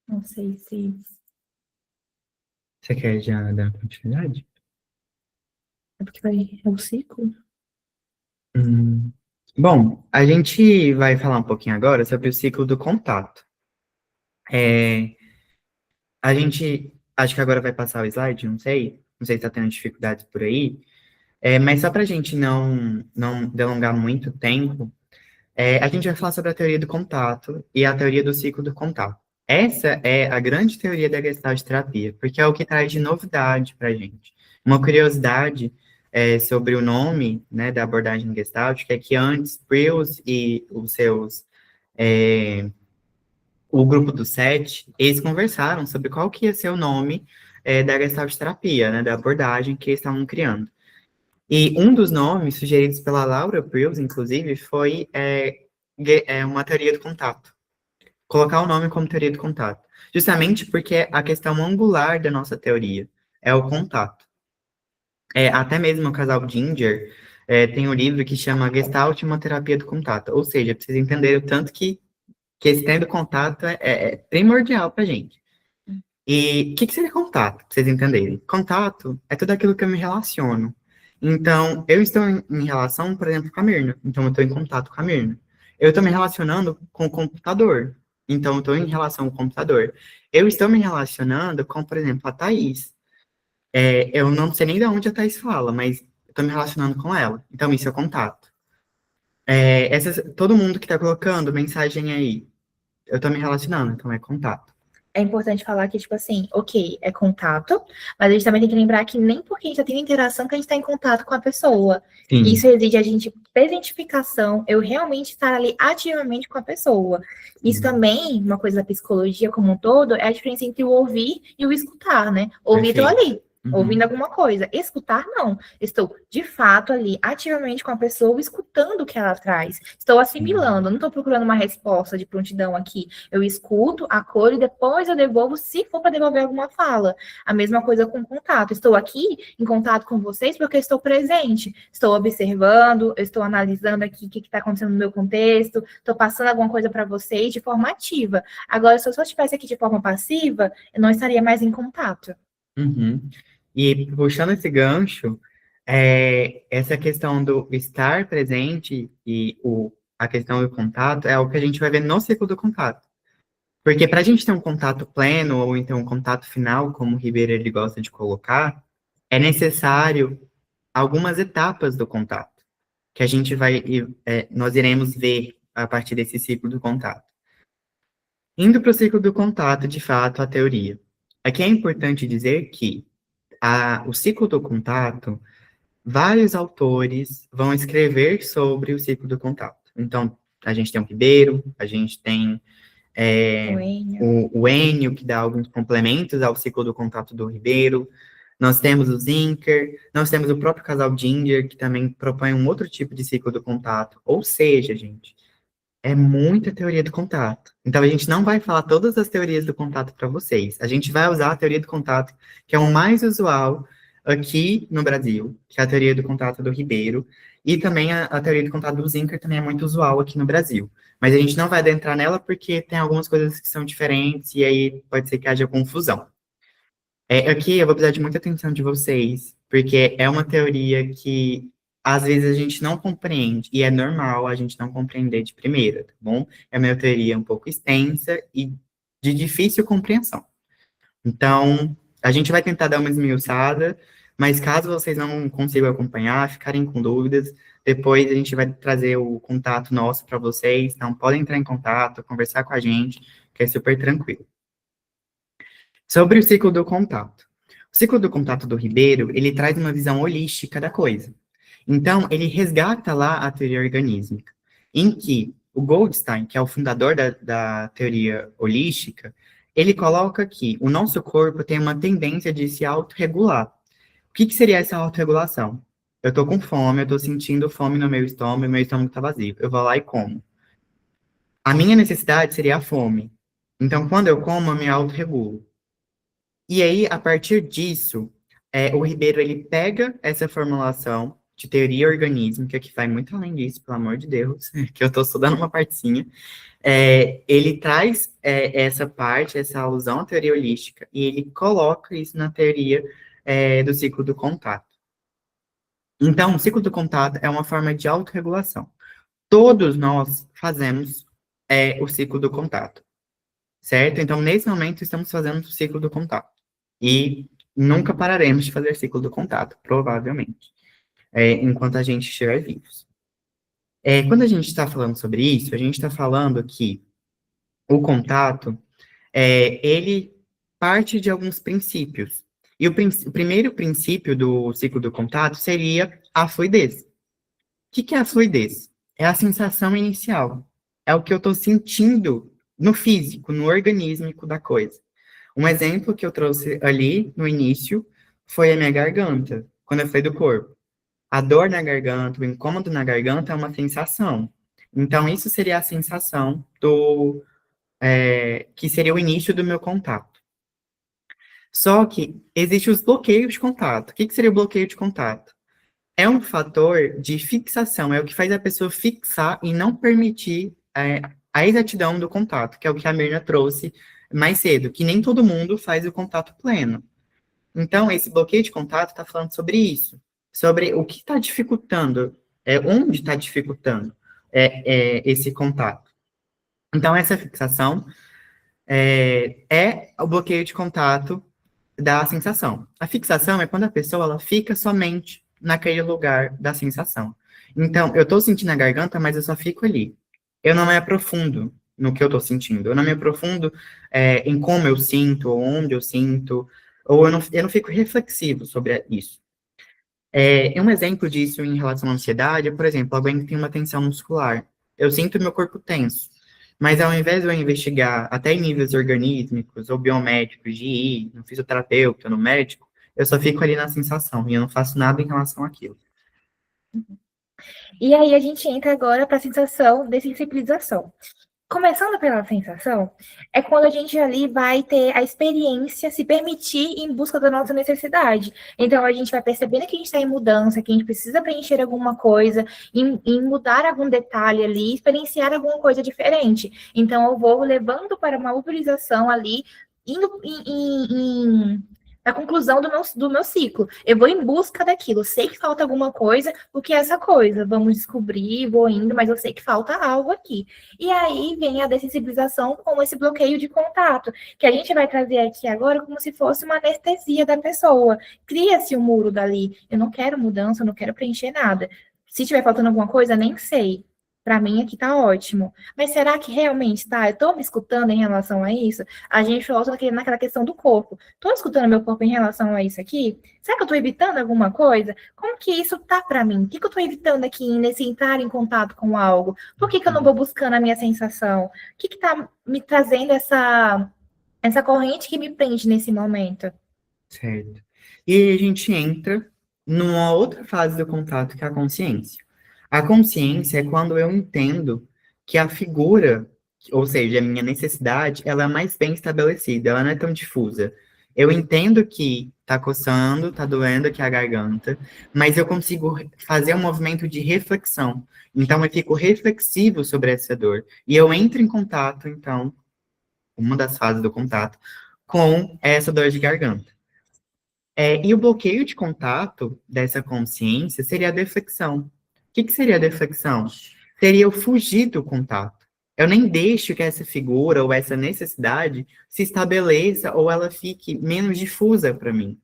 Não sei se... Você quer já dar continuidade? É porque é o ciclo? Bom, a gente vai falar um pouquinho agora sobre o ciclo do contato. A gente, acho que agora vai passar o slide, não sei se está tendo dificuldades por aí, mas só para a gente não delongar muito tempo, a gente vai falar sobre a teoria do contato e a teoria do ciclo do contato. Essa é a grande teoria da Gestalt terapia, porque é o que traz de novidade para a gente. Uma curiosidade sobre o nome, né, da abordagem Gestalt, que é que antes Preuss e o grupo do SET, eles conversaram sobre qual que ia ser o nome da Gestalt terapia, né, da abordagem que eles estavam criando. E um dos nomes sugeridos pela Laura Preuss, inclusive, foi uma teoria do contato. Colocar o nome como teoria do contato. Justamente porque a questão angular da nossa teoria é o contato. Até mesmo o casal Ginger tem um livro que chama Gestalt, uma terapia do contato. Ou seja, precisa entender o tanto que esse trem do contato é primordial para a gente. E o que seria contato, para vocês entenderem? Contato é tudo aquilo que eu me relaciono. Então, eu estou em relação, por exemplo, com a Mirna. Então, eu estou em contato com a Mirna. Eu estou me relacionando com o computador. Então, eu estou em relação com o computador. Eu estou me relacionando com, por exemplo, a Thaís. Eu não sei nem de onde a Thaís fala, mas eu estou me relacionando com ela. Então, isso é contato. Todo mundo que está colocando mensagem aí, eu estou me relacionando, então é contato. É importante falar que, tipo assim, ok, é contato, mas a gente também tem que lembrar que nem porque a gente está tendo interação que a gente está em contato com a pessoa. Sim. Isso exige a gente presentificação, eu realmente estar ali ativamente com a pessoa. Isso também, uma coisa da psicologia como um todo, é a diferença entre o ouvir e o escutar, né? Ouvir, tô ali. ouvindo Uhum. alguma coisa. Escutar, não. Estou, de fato, ali, ativamente com a pessoa, escutando o que ela traz. Estou assimilando, não estou procurando uma resposta de prontidão aqui. Eu escuto, acolho, e depois eu devolvo, se for para devolver alguma fala. A mesma coisa com contato. Estou aqui em contato com vocês porque estou presente. Estou observando, eu estou analisando aqui o que está acontecendo no meu contexto, estou passando alguma coisa para vocês de forma ativa. Agora, se eu só estivesse aqui de forma passiva, eu não estaria mais em contato. Uhum. E puxando esse gancho, essa questão do estar presente e a questão do contato é o que a gente vai ver no ciclo do contato. Porque para a gente ter um contato pleno ou então um contato final, como o Ribeiro ele gosta de colocar, é necessário algumas etapas do contato, que a gente nós iremos ver a partir desse ciclo do contato. Indo para o ciclo do contato, de fato, a teoria. Aqui é importante dizer que o ciclo do contato, vários autores vão escrever sobre o ciclo do contato. Então, a gente tem o Ribeiro, a gente tem O é, Enio. o Enio, que dá alguns complementos ao ciclo do contato do Ribeiro. Nós temos o Zinker, nós temos o próprio casal Ginger, que também propõe um outro tipo de ciclo do contato. Ou seja, gente, é muita teoria do contato. Então, a gente não vai falar todas as teorias do contato para vocês. A gente vai usar a teoria do contato, que é o mais usual aqui no Brasil, que é a teoria do contato do Ribeiro, e também a teoria do contato do Zinker também é muito usual aqui no Brasil. Mas a gente não vai adentrar nela porque tem algumas coisas que são diferentes e aí pode ser que haja confusão. Aqui eu vou precisar de muita atenção de vocês, porque é uma teoria que às vezes a gente não compreende, e é normal a gente não compreender de primeira, tá bom? É uma teoria um pouco extensa e de difícil compreensão. Então, a gente vai tentar dar uma esmiuçada, mas caso vocês não consigam acompanhar, ficarem com dúvidas, depois a gente vai trazer o contato nosso para vocês, então podem entrar em contato, conversar com a gente, que é super tranquilo. Sobre o ciclo do contato. O ciclo do contato do Ribeiro, ele traz uma visão holística da coisa. Então, ele resgata lá a teoria organísmica, em que o Goldstein, que é o fundador da teoria holística, ele coloca que o nosso corpo tem uma tendência de se autorregular. O que seria essa autorregulação? Eu estou com fome, eu estou sentindo fome no meu estômago está vazio. Eu vou lá e como. A minha necessidade seria a fome. Então, quando eu como, eu me autorregulo. E aí, a partir disso, o Ribeiro ele pega essa formulação de teoria organísmica, que vai muito além disso, pelo amor de Deus, que eu estou estudando uma partezinha. Ele traz essa parte, essa alusão à teoria holística, e ele coloca isso na teoria do ciclo do contato. Então, o ciclo do contato é uma forma de autorregulação. Todos nós fazemos o ciclo do contato, certo? Então, nesse momento, estamos fazendo o ciclo do contato. E nunca pararemos de fazer ciclo do contato, provavelmente, enquanto a gente estiver vivos. Quando a gente está falando sobre isso, a gente está falando que o contato, ele parte de alguns princípios. E o primeiro princípio do ciclo do contato seria a fluidez. O que é a fluidez? É a sensação inicial. É o que eu estou sentindo no físico, no organísmico da coisa. Um exemplo que eu trouxe ali no início foi a minha garganta, quando eu falei do corpo. A dor na garganta, o incômodo na garganta é uma sensação. Então, isso seria a sensação que seria o início do meu contato. Só que existem os bloqueios de contato. O que seria o bloqueio de contato? É um fator de fixação, é o que faz a pessoa fixar e não permitir a exatidão do contato, que é o que a Mirna trouxe mais cedo, que nem todo mundo faz o contato pleno. Então, esse bloqueio de contato está falando sobre isso, sobre o que está dificultando, onde está dificultando esse contato. Então, essa fixação é o bloqueio de contato da sensação. A fixação é quando a pessoa ela fica somente naquele lugar da sensação. Então, eu estou sentindo a garganta, mas eu só fico ali. Eu não me aprofundo no que eu estou sentindo. Eu não me aprofundo em como eu sinto, ou onde eu sinto, ou eu não fico reflexivo sobre isso. Um exemplo disso em relação à ansiedade é, por exemplo, alguém que tem uma tensão muscular. Eu sinto meu corpo tenso, mas ao invés de eu investigar até em níveis organísmicos ou biomédicos, de ir no fisioterapeuta, no médico, eu só fico ali na sensação e eu não faço nada em relação àquilo. E aí a gente entra agora para a sensação de sensibilização. Começando pela sensação, é quando a gente ali vai ter a experiência se permitir em busca da nossa necessidade. Então, a gente vai percebendo que a gente está em mudança, que a gente precisa preencher alguma coisa, em mudar algum detalhe ali, experienciar alguma coisa diferente. Então, eu vou levando para uma mobilização ali, indo na conclusão do meu ciclo. Eu vou em busca daquilo. Sei que falta alguma coisa, o que é essa coisa? Vamos descobrir, vou indo, mas eu sei que falta algo aqui. E aí vem a dessensibilização com esse bloqueio de contato, que a gente vai trazer aqui agora como se fosse uma anestesia da pessoa. Cria-se um muro dali. Eu não quero mudança, eu não quero preencher nada. Se tiver faltando alguma coisa, nem sei. Para mim aqui tá ótimo. Mas será que realmente tá? Eu tô me escutando em relação a isso? A gente volta naquela questão do corpo. Tô escutando meu corpo em relação a isso aqui? Será que eu tô evitando alguma coisa? Como que isso tá para mim? O que eu tô evitando aqui nesse entrar em contato com algo? Por que eu não vou buscando a minha sensação? O que tá me trazendo essa corrente que me prende nesse momento? Certo. E aí a gente entra numa outra fase do contato, que é a consciência. A consciência é quando eu entendo que a figura, ou seja, a minha necessidade, ela é mais bem estabelecida, ela não é tão difusa. Eu entendo que tá coçando, tá doendo aqui a garganta, mas eu consigo fazer um movimento de reflexão. Então eu fico reflexivo sobre essa dor. E eu entro em contato, então, uma das fases do contato, com essa dor de garganta. E o bloqueio de contato dessa consciência seria a deflexão. O que seria a deflexão? Seria eu fugir do contato. Eu nem deixo que essa figura ou essa necessidade se estabeleça ou ela fique menos difusa para mim.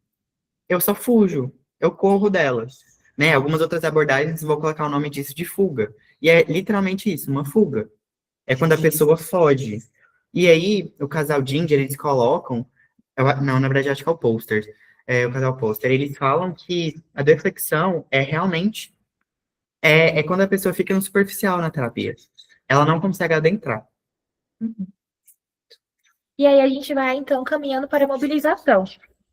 Eu só fujo, eu corro delas. Né? Algumas outras abordagens vou colocar o nome disso de fuga. E é literalmente isso, uma fuga. É quando a pessoa foge. E aí, o casal Ginger, eles colocam. Não, na verdade, acho que é o pôster. O casal pôster. Eles falam que a deflexão é realmente. É quando a pessoa fica no superficial na terapia. Ela não consegue adentrar. E aí a gente vai, então, caminhando para a mobilização.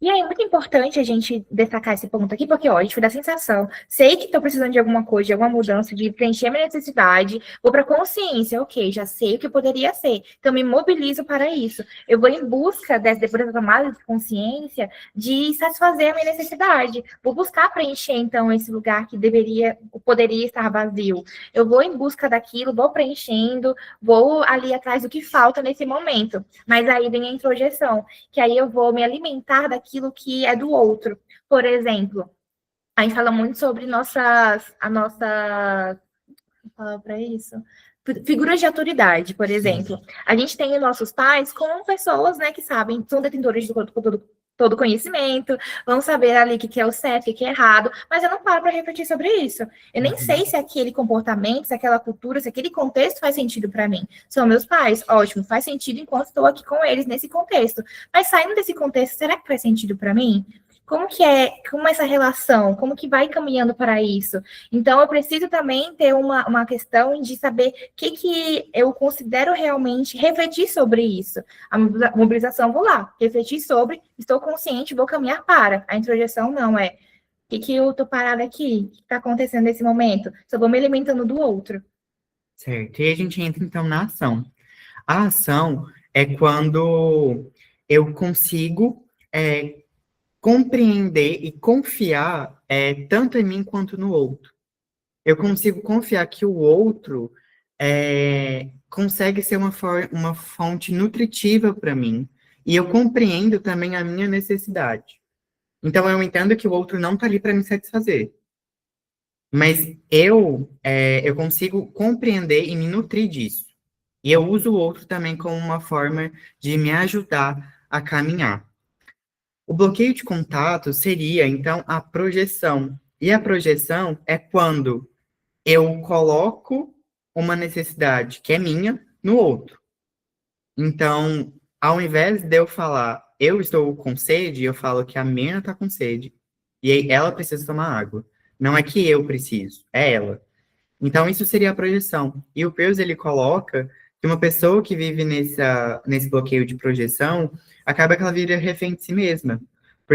E aí é muito importante a gente destacar esse ponto aqui, porque, ó, a gente foi da sensação, sei que estou precisando de alguma coisa, de alguma mudança, de preencher minha necessidade, vou para a consciência, ok, já sei o que poderia ser, então me mobilizo para isso. Eu vou em busca, depois da tomada de consciência, de satisfazer a minha necessidade, vou buscar preencher, então, esse lugar que poderia estar vazio. Eu vou em busca daquilo, vou preenchendo, vou ali atrás do que falta nesse momento. Mas aí vem a introjeção, que aí eu vou me alimentar daquilo que é do outro. Por exemplo, a gente fala muito sobre a nossa, para isso, figuras de autoridade, por exemplo. A gente tem os nossos pais como pessoas, né, que sabem, são detentores de todo conhecimento, vão saber ali o que é o certo, o que é errado, mas eu não paro para refletir sobre isso. Eu nem sei se aquele comportamento, se aquela cultura, se aquele contexto faz sentido para mim. São meus pais, ótimo, faz sentido enquanto estou aqui com eles nesse contexto. Mas saindo desse contexto, será que faz sentido para mim? Como é essa relação? Como que vai caminhando para isso? Então, eu preciso também ter uma questão de saber o que eu considero realmente refletir sobre isso. A mobilização, vou lá, refletir sobre, estou consciente, vou caminhar para. A introjeção não é que eu estou parada aqui, o que está acontecendo nesse momento? Só vou me alimentando do outro. Certo. E a gente entra, então, na ação. A ação é quando eu consigo compreender e confiar tanto em mim quanto no outro. Eu consigo confiar que o outro consegue ser uma fonte nutritiva para mim. E eu compreendo também a minha necessidade. Então, eu entendo que o outro não está ali para me satisfazer. Mas eu consigo compreender e me nutrir disso. E eu uso o outro também como uma forma de me ajudar a caminhar. O bloqueio de contato seria, então, a projeção. E a projeção é quando eu coloco uma necessidade que é minha no outro. Então, ao invés de eu falar, eu estou com sede, eu falo que a menina está com sede. E aí ela precisa tomar água. Não é que eu preciso, é ela. Então, isso seria a projeção. E o Peirce, ele coloca que uma pessoa que vive nesse bloqueio de projeção, acaba que ela vira refém de si mesma.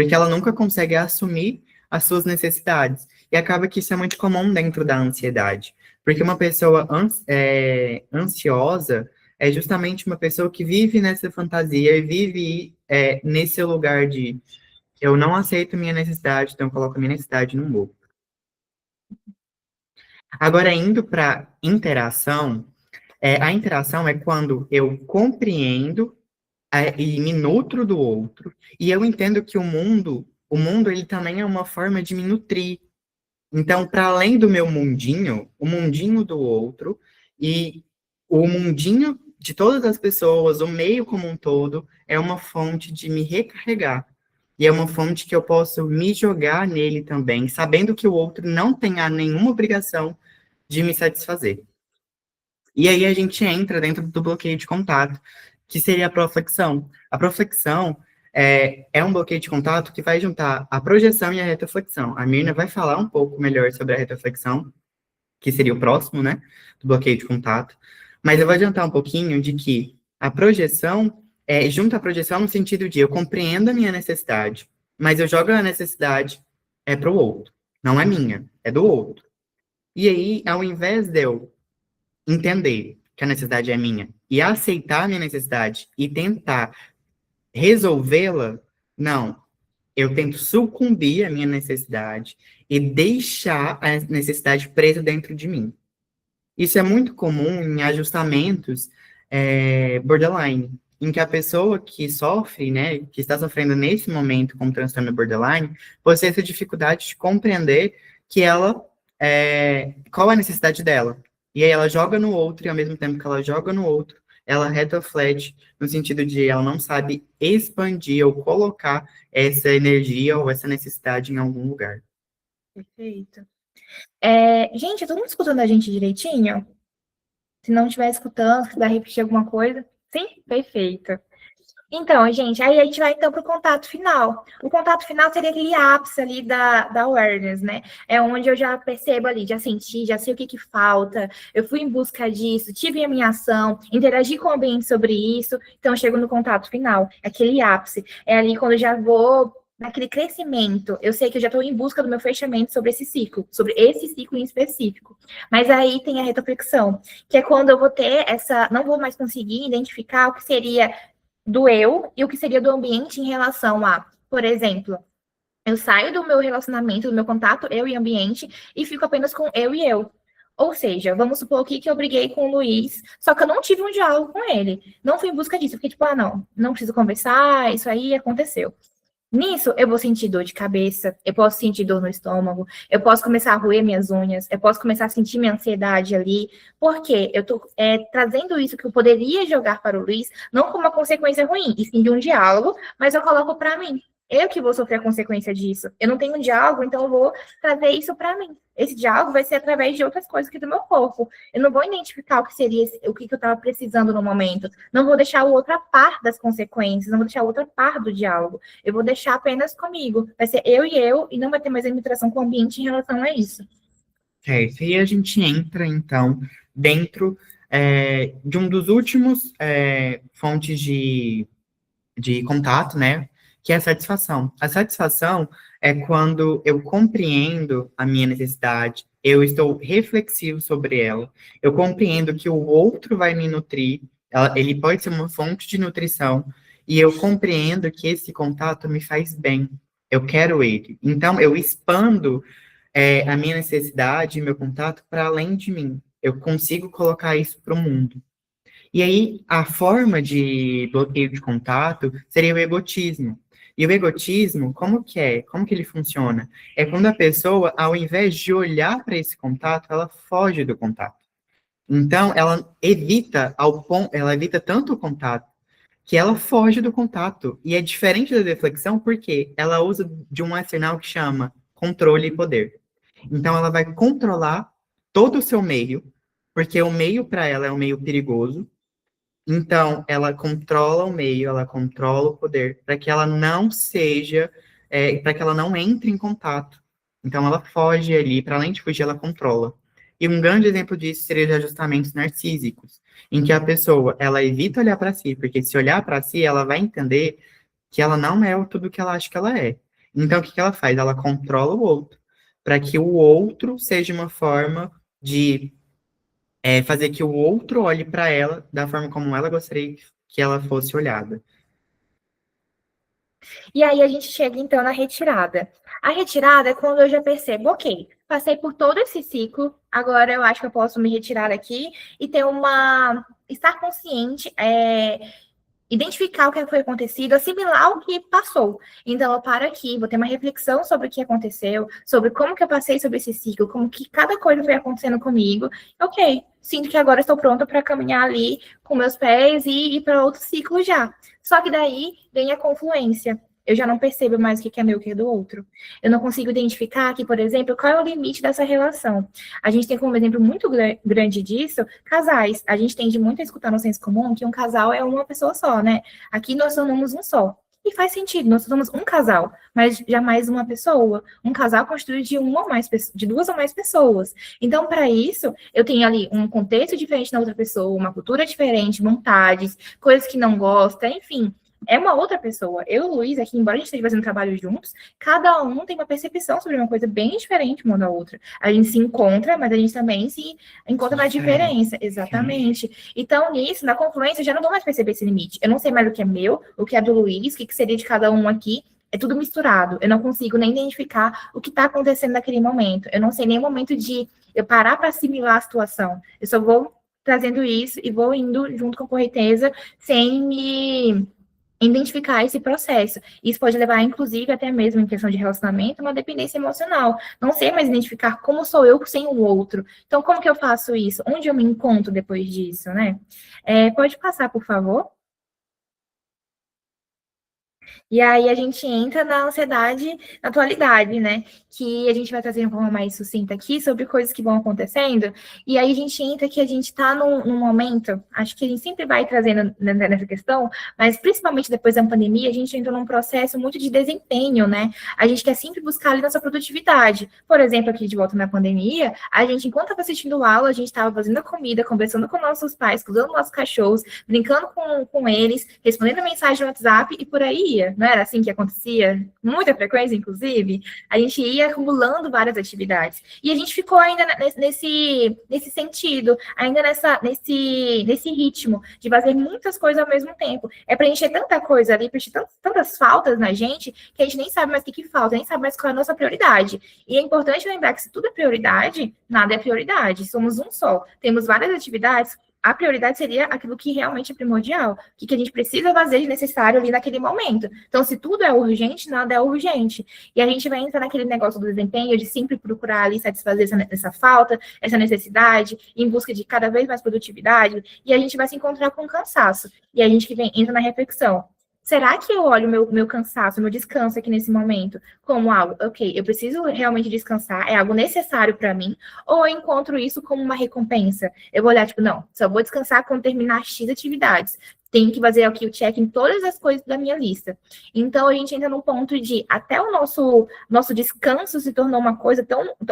porque ela nunca consegue assumir as suas necessidades. E acaba que isso é muito comum dentro da ansiedade, porque uma pessoa ansiosa é justamente uma pessoa que vive nessa fantasia e vive nesse lugar de eu não aceito minha necessidade, então eu coloco a minha necessidade no outro. Agora, indo para interação, a interação é quando eu compreendo e me nutro do outro, e eu entendo que o mundo ele também é uma forma de me nutrir. Então, para além do meu mundinho, o mundinho do outro e o mundinho de todas as pessoas, o meio como um todo, é uma fonte de me recarregar. E é uma fonte que eu posso me jogar nele também, sabendo que o outro não tem nenhuma obrigação de me satisfazer. E aí a gente entra dentro do bloqueio de contato, que seria a proflexão. A proflexão é um bloqueio de contato que vai juntar a projeção e a retroflexão. A Mirna vai falar um pouco melhor sobre a retroflexão, que seria o próximo, né, do bloqueio de contato. Mas eu vou adiantar um pouquinho de que a projeção junta a projeção no sentido de eu compreendo a minha necessidade, mas eu jogo a necessidade para o outro. Não é minha, é do outro. E aí, ao invés de eu entender que a necessidade é minha e aceitar a minha necessidade e tentar resolvê-la, não. Eu tento sucumbir à minha necessidade e deixar a necessidade presa dentro de mim. Isso é muito comum em ajustamentos borderline, em que a pessoa que sofre, né, que está sofrendo nesse momento com transtorno borderline, possui essa dificuldade de compreender que ela, qual é a necessidade dela. E aí ela joga no outro, e ao mesmo tempo que ela joga no outro, ela retroflete no sentido de ela não sabe expandir ou colocar essa energia ou essa necessidade em algum lugar. Perfeito. Gente, todo mundo escutando a gente direitinho? Se não estiver escutando, se quiser repetir alguma coisa. Sim? Perfeito. Então, gente, aí a gente vai então para o contato final. O contato final seria aquele ápice ali da awareness, né? É onde eu já percebo ali, já senti, já sei o que falta, eu fui em busca disso, tive a minha ação, interagi com o ambiente sobre isso, então eu chego no contato final, aquele ápice. É ali quando eu já vou naquele crescimento, eu sei que eu já estou em busca do meu fechamento sobre esse ciclo em específico. Mas aí tem a retroflexão, que é quando eu vou ter não vou mais conseguir identificar o que seria do eu e o que seria do ambiente em relação a, por exemplo, eu saio do meu relacionamento, do meu contato, eu e ambiente, e fico apenas com eu e eu. Ou seja, vamos supor aqui que eu briguei com o Luiz, só que eu não tive um diálogo com ele. Não fui em busca disso, porque, tipo, não preciso conversar, isso aí aconteceu. Nisso, eu vou sentir dor de cabeça, eu posso sentir dor no estômago, eu posso começar a roer minhas unhas, eu posso começar a sentir minha ansiedade ali, porque eu tô trazendo isso que eu poderia jogar para o Luiz, não como uma consequência ruim, e sim de um diálogo, mas eu coloco para mim. Eu que vou sofrer a consequência disso. Eu não tenho um diálogo, então eu vou trazer isso para mim. Esse diálogo vai ser através de outras coisas aqui do meu corpo. Eu não vou identificar o que seria, o que eu estava precisando no momento. Não vou deixar o outro a par das consequências, não vou deixar o outro a par do diálogo. Eu vou deixar apenas comigo. Vai ser eu, e não vai ter mais a interação com o ambiente em relação a isso. Certo. E a gente entra, então, dentro de um dos últimos fontes de contato, né? Que é a satisfação. A satisfação é quando eu compreendo a minha necessidade, eu estou reflexivo sobre ela, eu compreendo que o outro vai me nutrir, ele pode ser uma fonte de nutrição, e eu compreendo que esse contato me faz bem, eu quero ele. Então, eu expando a minha necessidade, meu contato para além de mim. Eu consigo colocar isso para o mundo. E aí, a forma de bloqueio de contato seria o egotismo. E o egotismo, como que é? Como que ele funciona? É quando a pessoa, ao invés de olhar para esse contato, ela foge do contato. Então, ela evita tanto o contato, que ela foge do contato. E é diferente da deflexão, porque ela usa de um arsenal que chama controle e poder. Então, ela vai controlar todo o seu meio, porque o meio para ela é um meio perigoso, então, ela controla o meio, ela controla o poder, para que ela não seja, para que ela não entre em contato. Então, ela foge ali, para além de fugir, ela controla. E um grande exemplo disso seria os ajustamentos narcísicos, em que a pessoa, ela evita olhar para si, porque se olhar para si, ela vai entender que ela não é tudo que ela acha que ela é. Então, o que que ela faz? Ela controla o outro, para que o outro seja uma forma de fazer que o outro olhe para ela da forma como ela gostaria que ela fosse olhada. E aí a gente chega então na retirada. A retirada é quando eu já percebo, ok, passei por todo esse ciclo, agora eu acho que eu posso me retirar daqui e ter uma. Estar consciente, identificar o que foi acontecido, assimilar o que passou. Então, eu paro aqui, vou ter uma reflexão sobre o que aconteceu, sobre como que eu passei sobre esse ciclo, como que cada coisa foi acontecendo comigo. Ok, sinto que agora estou pronta para caminhar ali com meus pés e ir para outro ciclo já. Só que daí vem a confluência. Eu já não percebo mais o que é meu e o que é do outro. Eu não consigo identificar aqui, por exemplo, qual é o limite dessa relação. A gente tem como exemplo muito grande disso casais. A gente tende muito a escutar no senso comum que um casal é uma pessoa só, né? Aqui nós somos um só. E faz sentido, nós somos um casal, mas jamais uma pessoa. Um casal construído de uma ou mais, de duas ou mais pessoas. Então, para isso, eu tenho ali um contexto diferente na outra pessoa, uma cultura diferente, vontades, coisas que não gosta, enfim. É uma outra pessoa. Eu e o Luiz, aqui, embora a gente esteja fazendo trabalho juntos, cada um tem uma percepção sobre uma coisa bem diferente uma da outra. A gente se encontra, mas a gente também se encontra na diferença. Exatamente. Então, nisso, na confluência, eu já não vou mais perceber esse limite. Eu não sei mais o que é meu, o que é do Luiz, o que seria de cada um aqui. É tudo misturado. Eu não consigo nem identificar o que está acontecendo naquele momento. Eu não sei nem o momento de eu parar para assimilar a situação. Eu só vou trazendo isso e vou indo junto com a correnteza sem me identificar esse processo. Isso pode levar, inclusive, até mesmo em questão de relacionamento, uma dependência emocional. Não sei mais identificar como sou eu sem o outro. Então, como que eu faço isso? Onde eu me encontro depois disso, né? Pode passar, por favor? E aí a gente entra na ansiedade na atualidade, né? Que a gente vai trazer de uma forma mais sucinta aqui sobre coisas que vão acontecendo. E aí a gente entra que a gente está num momento, acho que a gente sempre vai trazendo nessa questão, mas principalmente depois da pandemia, a gente entra num processo muito de desempenho, né? A gente quer sempre buscar ali nossa produtividade. Por exemplo, aqui de volta na pandemia, a gente, enquanto estava assistindo aula, a gente estava fazendo a comida, conversando com nossos pais, cuidando dos nossos cachorros, brincando com eles, respondendo mensagem no WhatsApp e por aí ia. Não era assim que acontecia? Muita frequência, inclusive. A gente ia acumulando várias atividades. E a gente ficou ainda nesse sentido, ainda nesse ritmo de fazer muitas coisas ao mesmo tempo. É preencher tanta coisa ali, preencher tantas faltas na gente, que a gente nem sabe mais o que falta, nem sabe mais qual é a nossa prioridade. E é importante lembrar que se tudo é prioridade, nada é prioridade. Somos um só. Temos várias atividades, a prioridade seria aquilo que realmente é primordial, o que a gente precisa fazer de necessário ali naquele momento. Então, se tudo é urgente, nada é urgente. E a gente vai entrar naquele negócio do desempenho, de sempre procurar ali satisfazer essa falta, essa necessidade, em busca de cada vez mais produtividade, e a gente vai se encontrar com cansaço. E a gente entra na reflexão. Será que eu olho meu cansaço, meu descanso aqui nesse momento como algo, ok, eu preciso realmente descansar, é algo necessário para mim, ou eu encontro isso como uma recompensa? Eu vou olhar, tipo, não, só vou descansar quando terminar X atividades. Tenho que fazer aqui o check em todas as coisas da minha lista. Então, a gente entra num ponto de até o nosso descanso se tornou uma coisa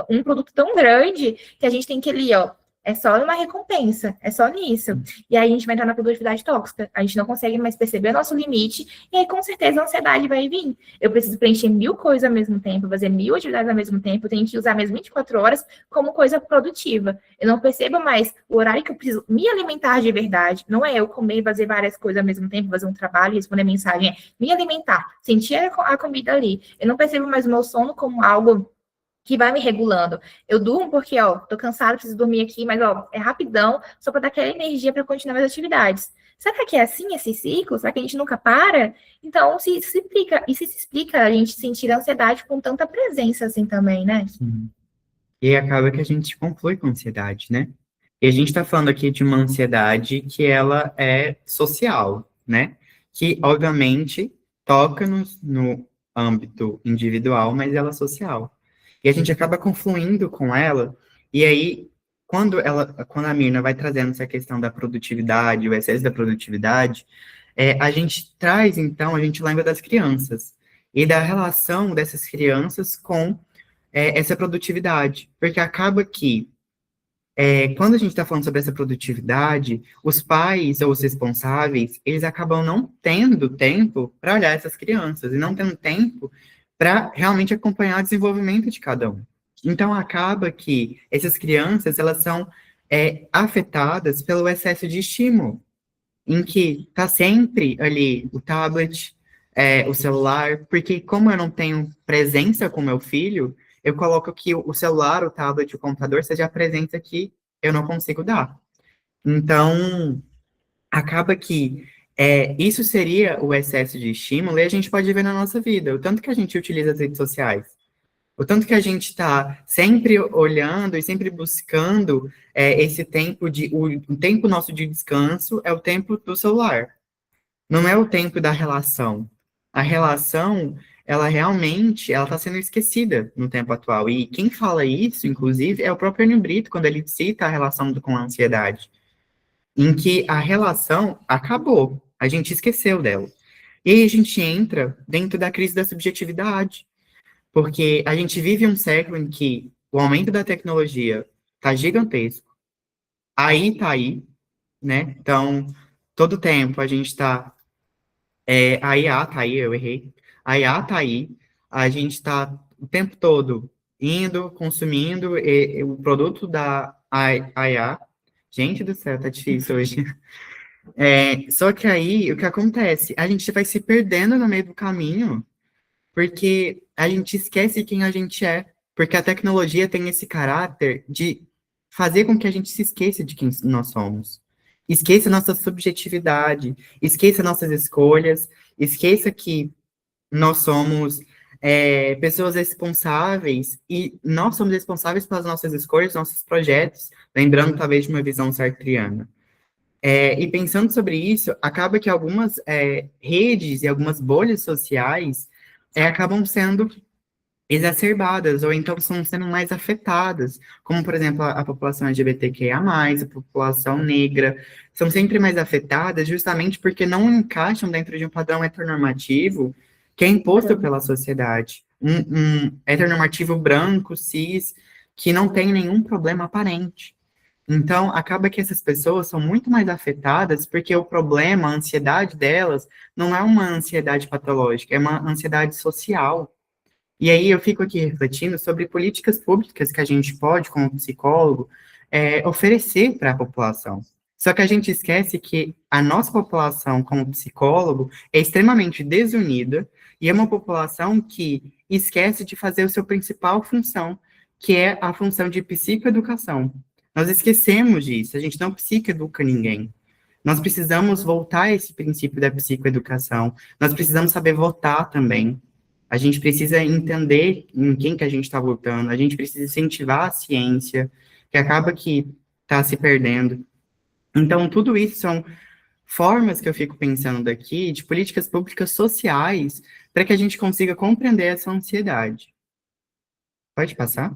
um produto tão grande que a gente tem que ali, ó, é só uma recompensa, é só nisso. E aí a gente vai entrar na produtividade tóxica. A gente não consegue mais perceber o nosso limite, e aí com certeza a ansiedade vai vir. Eu preciso preencher 1000 coisas ao mesmo tempo, fazer 1000 atividades ao mesmo tempo, eu tenho que usar minhas 24 horas como coisa produtiva. Eu não percebo mais o horário que eu preciso me alimentar de verdade. Não é eu comer e fazer várias coisas ao mesmo tempo, fazer um trabalho, responder mensagem, é me alimentar, sentir a comida ali. Eu não percebo mais o meu sono como algo que vai me regulando. Eu durmo porque, ó, tô cansada, preciso dormir aqui, mas, ó, é rapidão, só para dar aquela energia para continuar as atividades. Será que é assim esse ciclo? Será que a gente nunca para? Então, se explica, e se explica a gente sentir ansiedade com tanta presença assim também, né? Sim. E acaba que a gente conclui com ansiedade, né? E a gente está falando aqui de uma ansiedade que ela é social, né? Que, obviamente, toca no âmbito individual, mas ela é social. E a gente acaba confluindo com ela, e aí, quando a Mirna vai trazendo essa questão da produtividade, o excesso da produtividade, a gente traz, então, a gente lembra das crianças, e da relação dessas crianças com essa produtividade, porque acaba que quando a gente está falando sobre essa produtividade, os pais ou os responsáveis, eles acabam não tendo tempo para olhar essas crianças, e não tendo tempo para realmente acompanhar o desenvolvimento de cada um. Então, acaba que essas crianças, elas são afetadas pelo excesso de estímulo, em que está sempre ali o tablet, o celular, porque como eu não tenho presença com meu filho, eu coloco que o celular, o tablet, o computador seja a presença que eu não consigo dar. Então, acaba que isso seria o excesso de estímulo, e a gente pode ver na nossa vida, o tanto que a gente utiliza as redes sociais, o tanto que a gente está sempre olhando e sempre buscando esse tempo o tempo nosso de descanso é o tempo do celular, não é o tempo da relação. A relação, ela realmente, ela está sendo esquecida no tempo atual. E quem fala isso, inclusive, é o próprio Enio Brito, quando ele cita a relação com a ansiedade, em que a relação acabou, a gente esqueceu dela. E aí a gente entra dentro da crise da subjetividade, porque a gente vive um século em que o aumento da tecnologia está gigantesco, aí tá aí, né? Então, todo tempo a gente está. A IA tá aí, eu errei. A IA tá aí, a gente está o tempo todo indo, consumindo o produto da IA. Gente do céu, tá difícil hoje. Só que aí, o que acontece? A gente vai se perdendo no meio do caminho, porque a gente esquece quem a gente é, porque a tecnologia tem esse caráter de fazer com que a gente se esqueça de quem nós somos. Esqueça nossa subjetividade, esqueça nossas escolhas, esqueça que nós somos pessoas responsáveis e nós somos responsáveis pelas nossas escolhas, nossos projetos, lembrando talvez de uma visão sartreana. E pensando sobre isso, acaba que algumas redes e algumas bolhas sociais acabam sendo exacerbadas, ou então estão sendo mais afetadas, como, por exemplo, a população LGBTQIA+, a população negra, são sempre mais afetadas justamente porque não encaixam dentro de um padrão heteronormativo que é imposto pela sociedade. Um heteronormativo branco, cis, que não tem nenhum problema aparente. Então, acaba que essas pessoas são muito mais afetadas porque o problema, a ansiedade delas, não é uma ansiedade patológica, é uma ansiedade social. E aí eu fico aqui refletindo sobre políticas públicas que a gente pode, como psicólogo, oferecer para a população. Só que a gente esquece que a nossa população, como psicólogo, é extremamente desunida e é uma população que esquece de fazer a sua principal função, que é a função de psicoeducação. Nós esquecemos disso, a gente não psicoeduca ninguém. Nós precisamos voltar a esse princípio da psicoeducação, nós precisamos saber votar também. A gente precisa entender em quem que a gente está votando, a gente precisa incentivar a ciência, que acaba que está se perdendo. Então, tudo isso são formas que eu fico pensando daqui de políticas públicas sociais para que a gente consiga compreender essa ansiedade. Pode passar?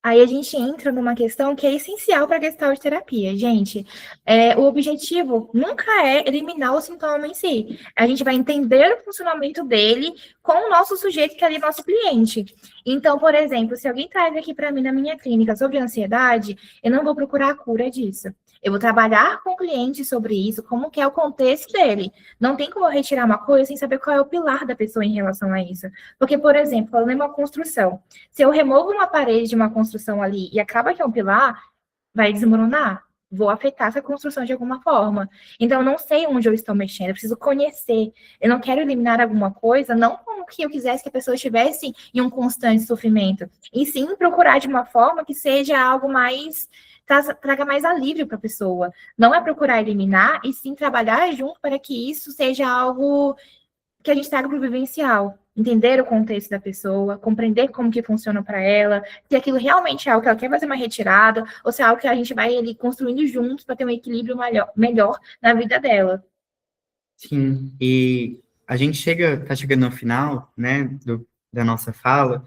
Aí a gente entra numa questão que é essencial para a Gestalt terapia. Gente, o objetivo nunca é eliminar o sintoma em si. A gente vai entender o funcionamento dele com o nosso sujeito, que é ali nosso cliente. Então, por exemplo, se alguém traz aqui para mim na minha clínica sobre ansiedade, eu não vou procurar a cura disso. Eu vou trabalhar com o cliente sobre isso, como que é o contexto dele. Não tem como eu retirar uma coisa sem saber qual é o pilar da pessoa em relação a isso. Porque, por exemplo, falando em uma construção, se eu removo uma parede de uma construção ali e acaba que é um pilar, vai desmoronar. Vou afetar essa construção de alguma forma. Então, eu não sei onde eu estou mexendo, eu preciso conhecer. Eu não quero eliminar alguma coisa, não como que eu quisesse que a pessoa estivesse em um constante sofrimento, e sim procurar de uma forma que seja algo mais, traga mais alívio para a pessoa. Não é procurar eliminar, e sim trabalhar junto para que isso seja algo que a gente traga para o vivencial, entender o contexto da pessoa, compreender como que funciona para ela, se aquilo realmente é algo que ela quer fazer uma retirada, ou se é algo que a gente vai ali construindo juntos para ter um equilíbrio melhor na vida dela. Sim, e a gente tá chegando no final, né, da nossa fala,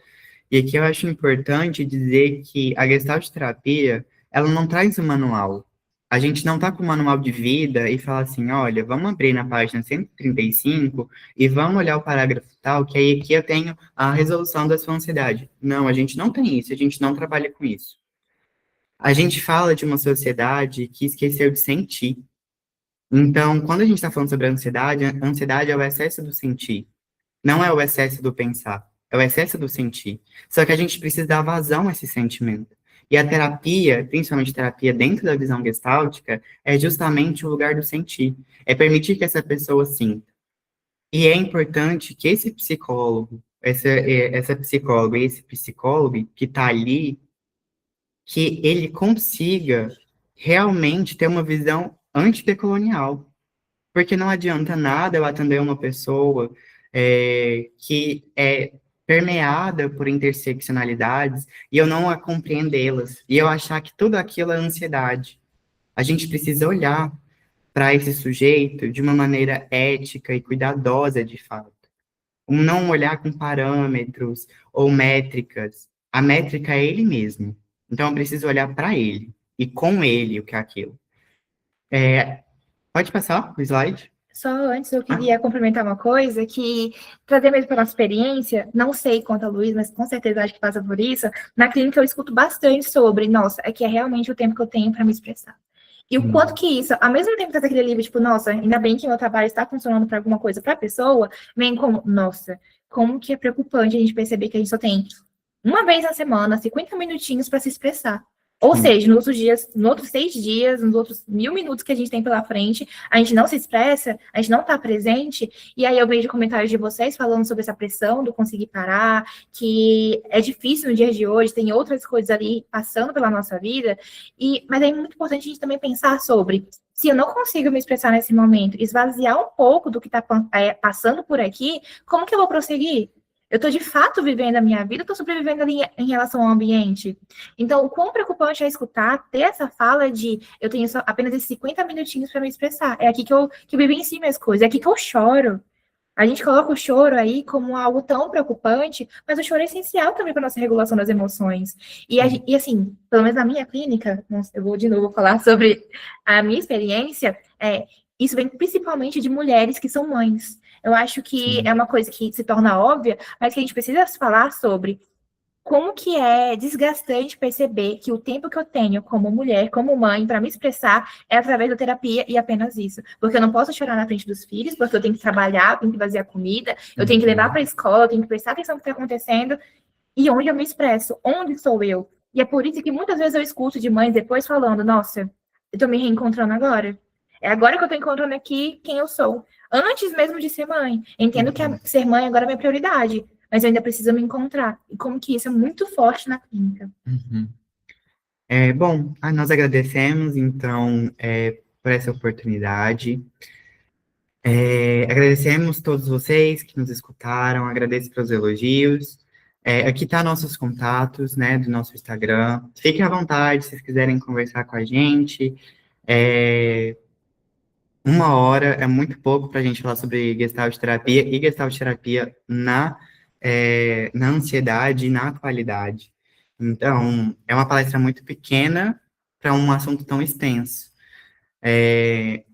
e aqui eu acho importante dizer que a Gestalt terapia, ela não traz um manual. A gente não tá com um manual de vida e fala assim, olha, vamos abrir na página 135 e vamos olhar o parágrafo tal, que aí aqui eu tenho a resolução da sua ansiedade. Não, a gente não tem isso, a gente não trabalha com isso. A gente fala de uma sociedade que esqueceu de sentir. Então, quando a gente está falando sobre a ansiedade é o excesso do sentir, não é o excesso do pensar, é o excesso do sentir. Só que a gente precisa dar vazão a esse sentimento. E a terapia, principalmente terapia dentro da visão gestáltica, é justamente o lugar do sentir. É permitir que essa pessoa sinta. E é importante que esse psicólogo, essa psicóloga e esse psicólogo que está ali, que ele consiga realmente ter uma visão antidecolonial. Porque não adianta nada eu atender uma pessoa que é permeada por interseccionalidades e eu não a compreendê-las. E eu achar que tudo aquilo é ansiedade. A gente precisa olhar para esse sujeito de uma maneira ética e cuidadosa, de fato. Não olhar com parâmetros ou métricas. A métrica é ele mesmo. Então eu preciso olhar para ele e com ele o que é aquilo. Pode passar o slide? Só antes eu Ah, queria complementar uma coisa, que trazer mesmo pela nossa experiência, não sei quanto a Luiz, mas com certeza acho que passa por isso, na clínica eu escuto bastante sobre, nossa, é que é realmente o tempo que eu tenho para me expressar. E o quanto que isso, ao mesmo tempo que traz aquele livro, tipo, nossa, ainda bem que meu trabalho está funcionando para alguma coisa para a pessoa, vem como, nossa, como que é preocupante a gente perceber que a gente só tem uma vez na semana, 50 minutinhos para se expressar. Ou sim. seja, nos outros dias, nos outros 6 dias, nos outros 1000 minutos que a gente tem pela frente, a gente não se expressa, a gente não está presente, e aí eu vejo comentários de vocês falando sobre essa pressão do conseguir parar, que é difícil no dia de hoje, tem outras coisas ali passando pela nossa vida, mas é muito importante a gente também pensar sobre se eu não consigo me expressar nesse momento, esvaziar um pouco do que está passando por aqui, como que eu vou prosseguir? Eu estou de fato vivendo a minha vida, estou sobrevivendo ali em relação ao ambiente. Então, o quão preocupante é escutar, ter essa fala de eu tenho só apenas esses 50 minutinhos para me expressar. É aqui que eu vivencio minhas coisas, é aqui que eu choro. A gente coloca o choro aí como algo tão preocupante, mas o choro é essencial também para a nossa regulação das emoções. E assim, pelo menos na minha clínica, eu vou de novo falar sobre a minha experiência, isso vem principalmente de mulheres que são mães. Eu acho que é Sim. uma coisa que se torna óbvia, mas que a gente precisa falar sobre como que é desgastante perceber que o tempo que eu tenho como mulher, como mãe, para me expressar é através da terapia e apenas isso. Porque eu não posso chorar na frente dos filhos, porque eu tenho que trabalhar, eu tenho que fazer a comida, eu tenho que levar para a Uhum. escola, eu tenho que prestar atenção no que está acontecendo e onde eu me expresso, onde sou eu. E é por isso que muitas vezes eu escuto de mães depois falando: nossa, eu estou me reencontrando agora. É agora que eu estou encontrando aqui quem eu sou. Antes mesmo de ser mãe. Entendo que Uhum. ser mãe agora é minha prioridade, mas eu ainda preciso me encontrar. E como que isso é muito forte na clínica. Uhum. Bom, nós agradecemos, então, por essa oportunidade. Agradecemos todos vocês que nos escutaram, agradeço pelos elogios. Aqui tá nossos contatos, né, do nosso Instagram. Fiquem à vontade, se vocês quiserem conversar com a gente. É, 1 hora é muito pouco para a gente falar sobre Gestalt terapia e Gestalt terapia na ansiedade e na atualidade. Então, é uma palestra muito pequena para um assunto tão extenso.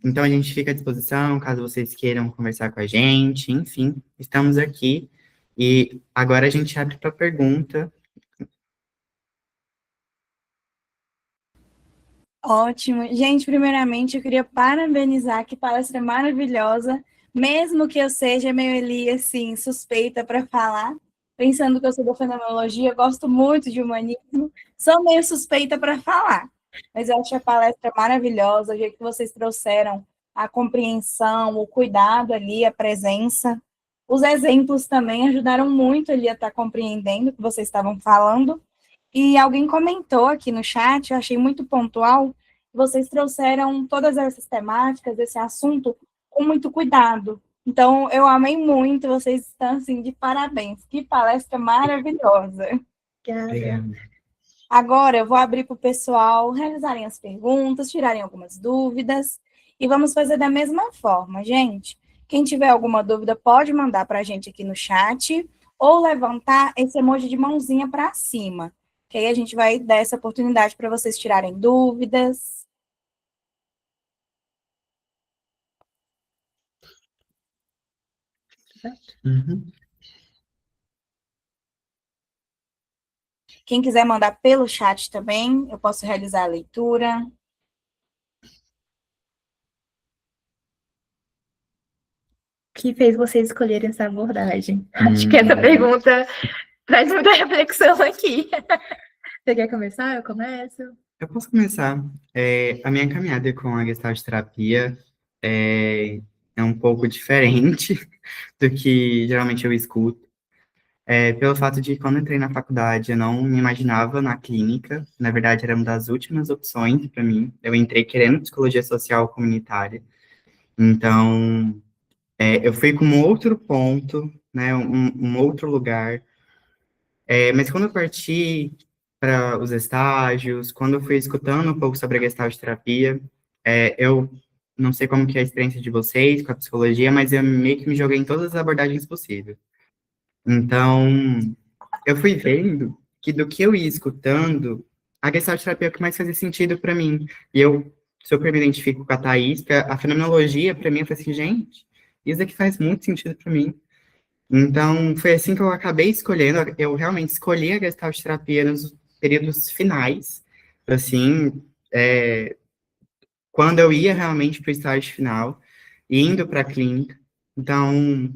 Então, a gente fica à disposição, caso vocês queiram conversar com a gente, enfim, estamos aqui. E agora a gente abre para pergunta. Ótimo. Gente, primeiramente, eu queria parabenizar, que palestra maravilhosa, mesmo que eu seja meio ali, assim, suspeita para falar, pensando que eu sou da fenomenologia, eu gosto muito de humanismo, sou meio suspeita para falar, mas eu acho a palestra maravilhosa, o jeito que vocês trouxeram a compreensão, o cuidado ali, a presença, os exemplos também ajudaram muito ali a estar compreendendo o que vocês estavam falando. E alguém comentou aqui no chat, eu achei muito pontual, vocês trouxeram todas essas temáticas, esse assunto, com muito cuidado. Então, eu amei muito, vocês estão, assim, de parabéns. Que palestra maravilhosa. Obrigada. Obrigado. Agora, eu vou abrir para o pessoal realizarem as perguntas, tirarem algumas dúvidas, e vamos fazer da mesma forma, gente. Quem tiver alguma dúvida, pode mandar para a gente aqui no chat, ou levantar esse emoji de mãozinha para cima, que aí a gente vai dar essa oportunidade para vocês tirarem dúvidas. Uhum. Quem quiser mandar pelo chat também, eu posso realizar a leitura. que fez vocês escolherem essa abordagem? Acho que essa pergunta traz muita reflexão aqui. Você quer começar? Eu começo? Eu posso começar. A minha caminhada com a Gestalt terapia é um pouco diferente do que geralmente eu escuto. Pelo fato de, quando entrei na faculdade, eu não me imaginava na clínica. Na verdade, era uma das últimas opções para mim. Eu entrei querendo psicologia social comunitária. Então, eu fui com um outro ponto, né, um outro lugar. Mas quando eu parti para os estágios, quando eu fui escutando um pouco sobre a Gestalt terapia, eu não sei como que é a experiência de vocês com a psicologia, mas eu meio que me joguei em todas as abordagens possíveis. Então, eu fui vendo que do que eu ia escutando, a Gestalt terapia é o que mais fazia sentido para mim. E eu super me identifico com a Thaís, porque a fenomenologia, para mim, eu falei assim, gente, isso aqui faz muito sentido para mim. Então, foi assim que eu acabei escolhendo, eu realmente escolhi a Gestalt terapia nos períodos finais, assim, quando eu ia realmente para o estágio final, indo para a clínica. Então,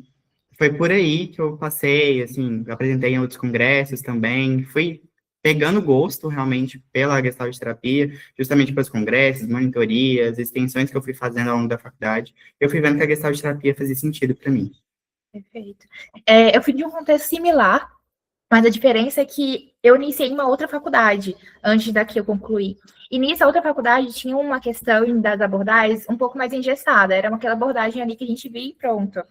foi por aí que eu passei, assim, apresentei em outros congressos também, fui pegando gosto realmente pela Gestalt terapia, justamente pelos congressos, monitorias, extensões que eu fui fazendo ao longo da faculdade, eu fui vendo que a Gestalt terapia fazia sentido para mim. Perfeito. Eu fui de um contexto similar, mas a diferença é que eu iniciei em uma outra faculdade antes da que eu concluí. E nessa outra faculdade tinha uma questão das abordagens um pouco mais engessada. Era aquela abordagem ali que a gente via e pronto.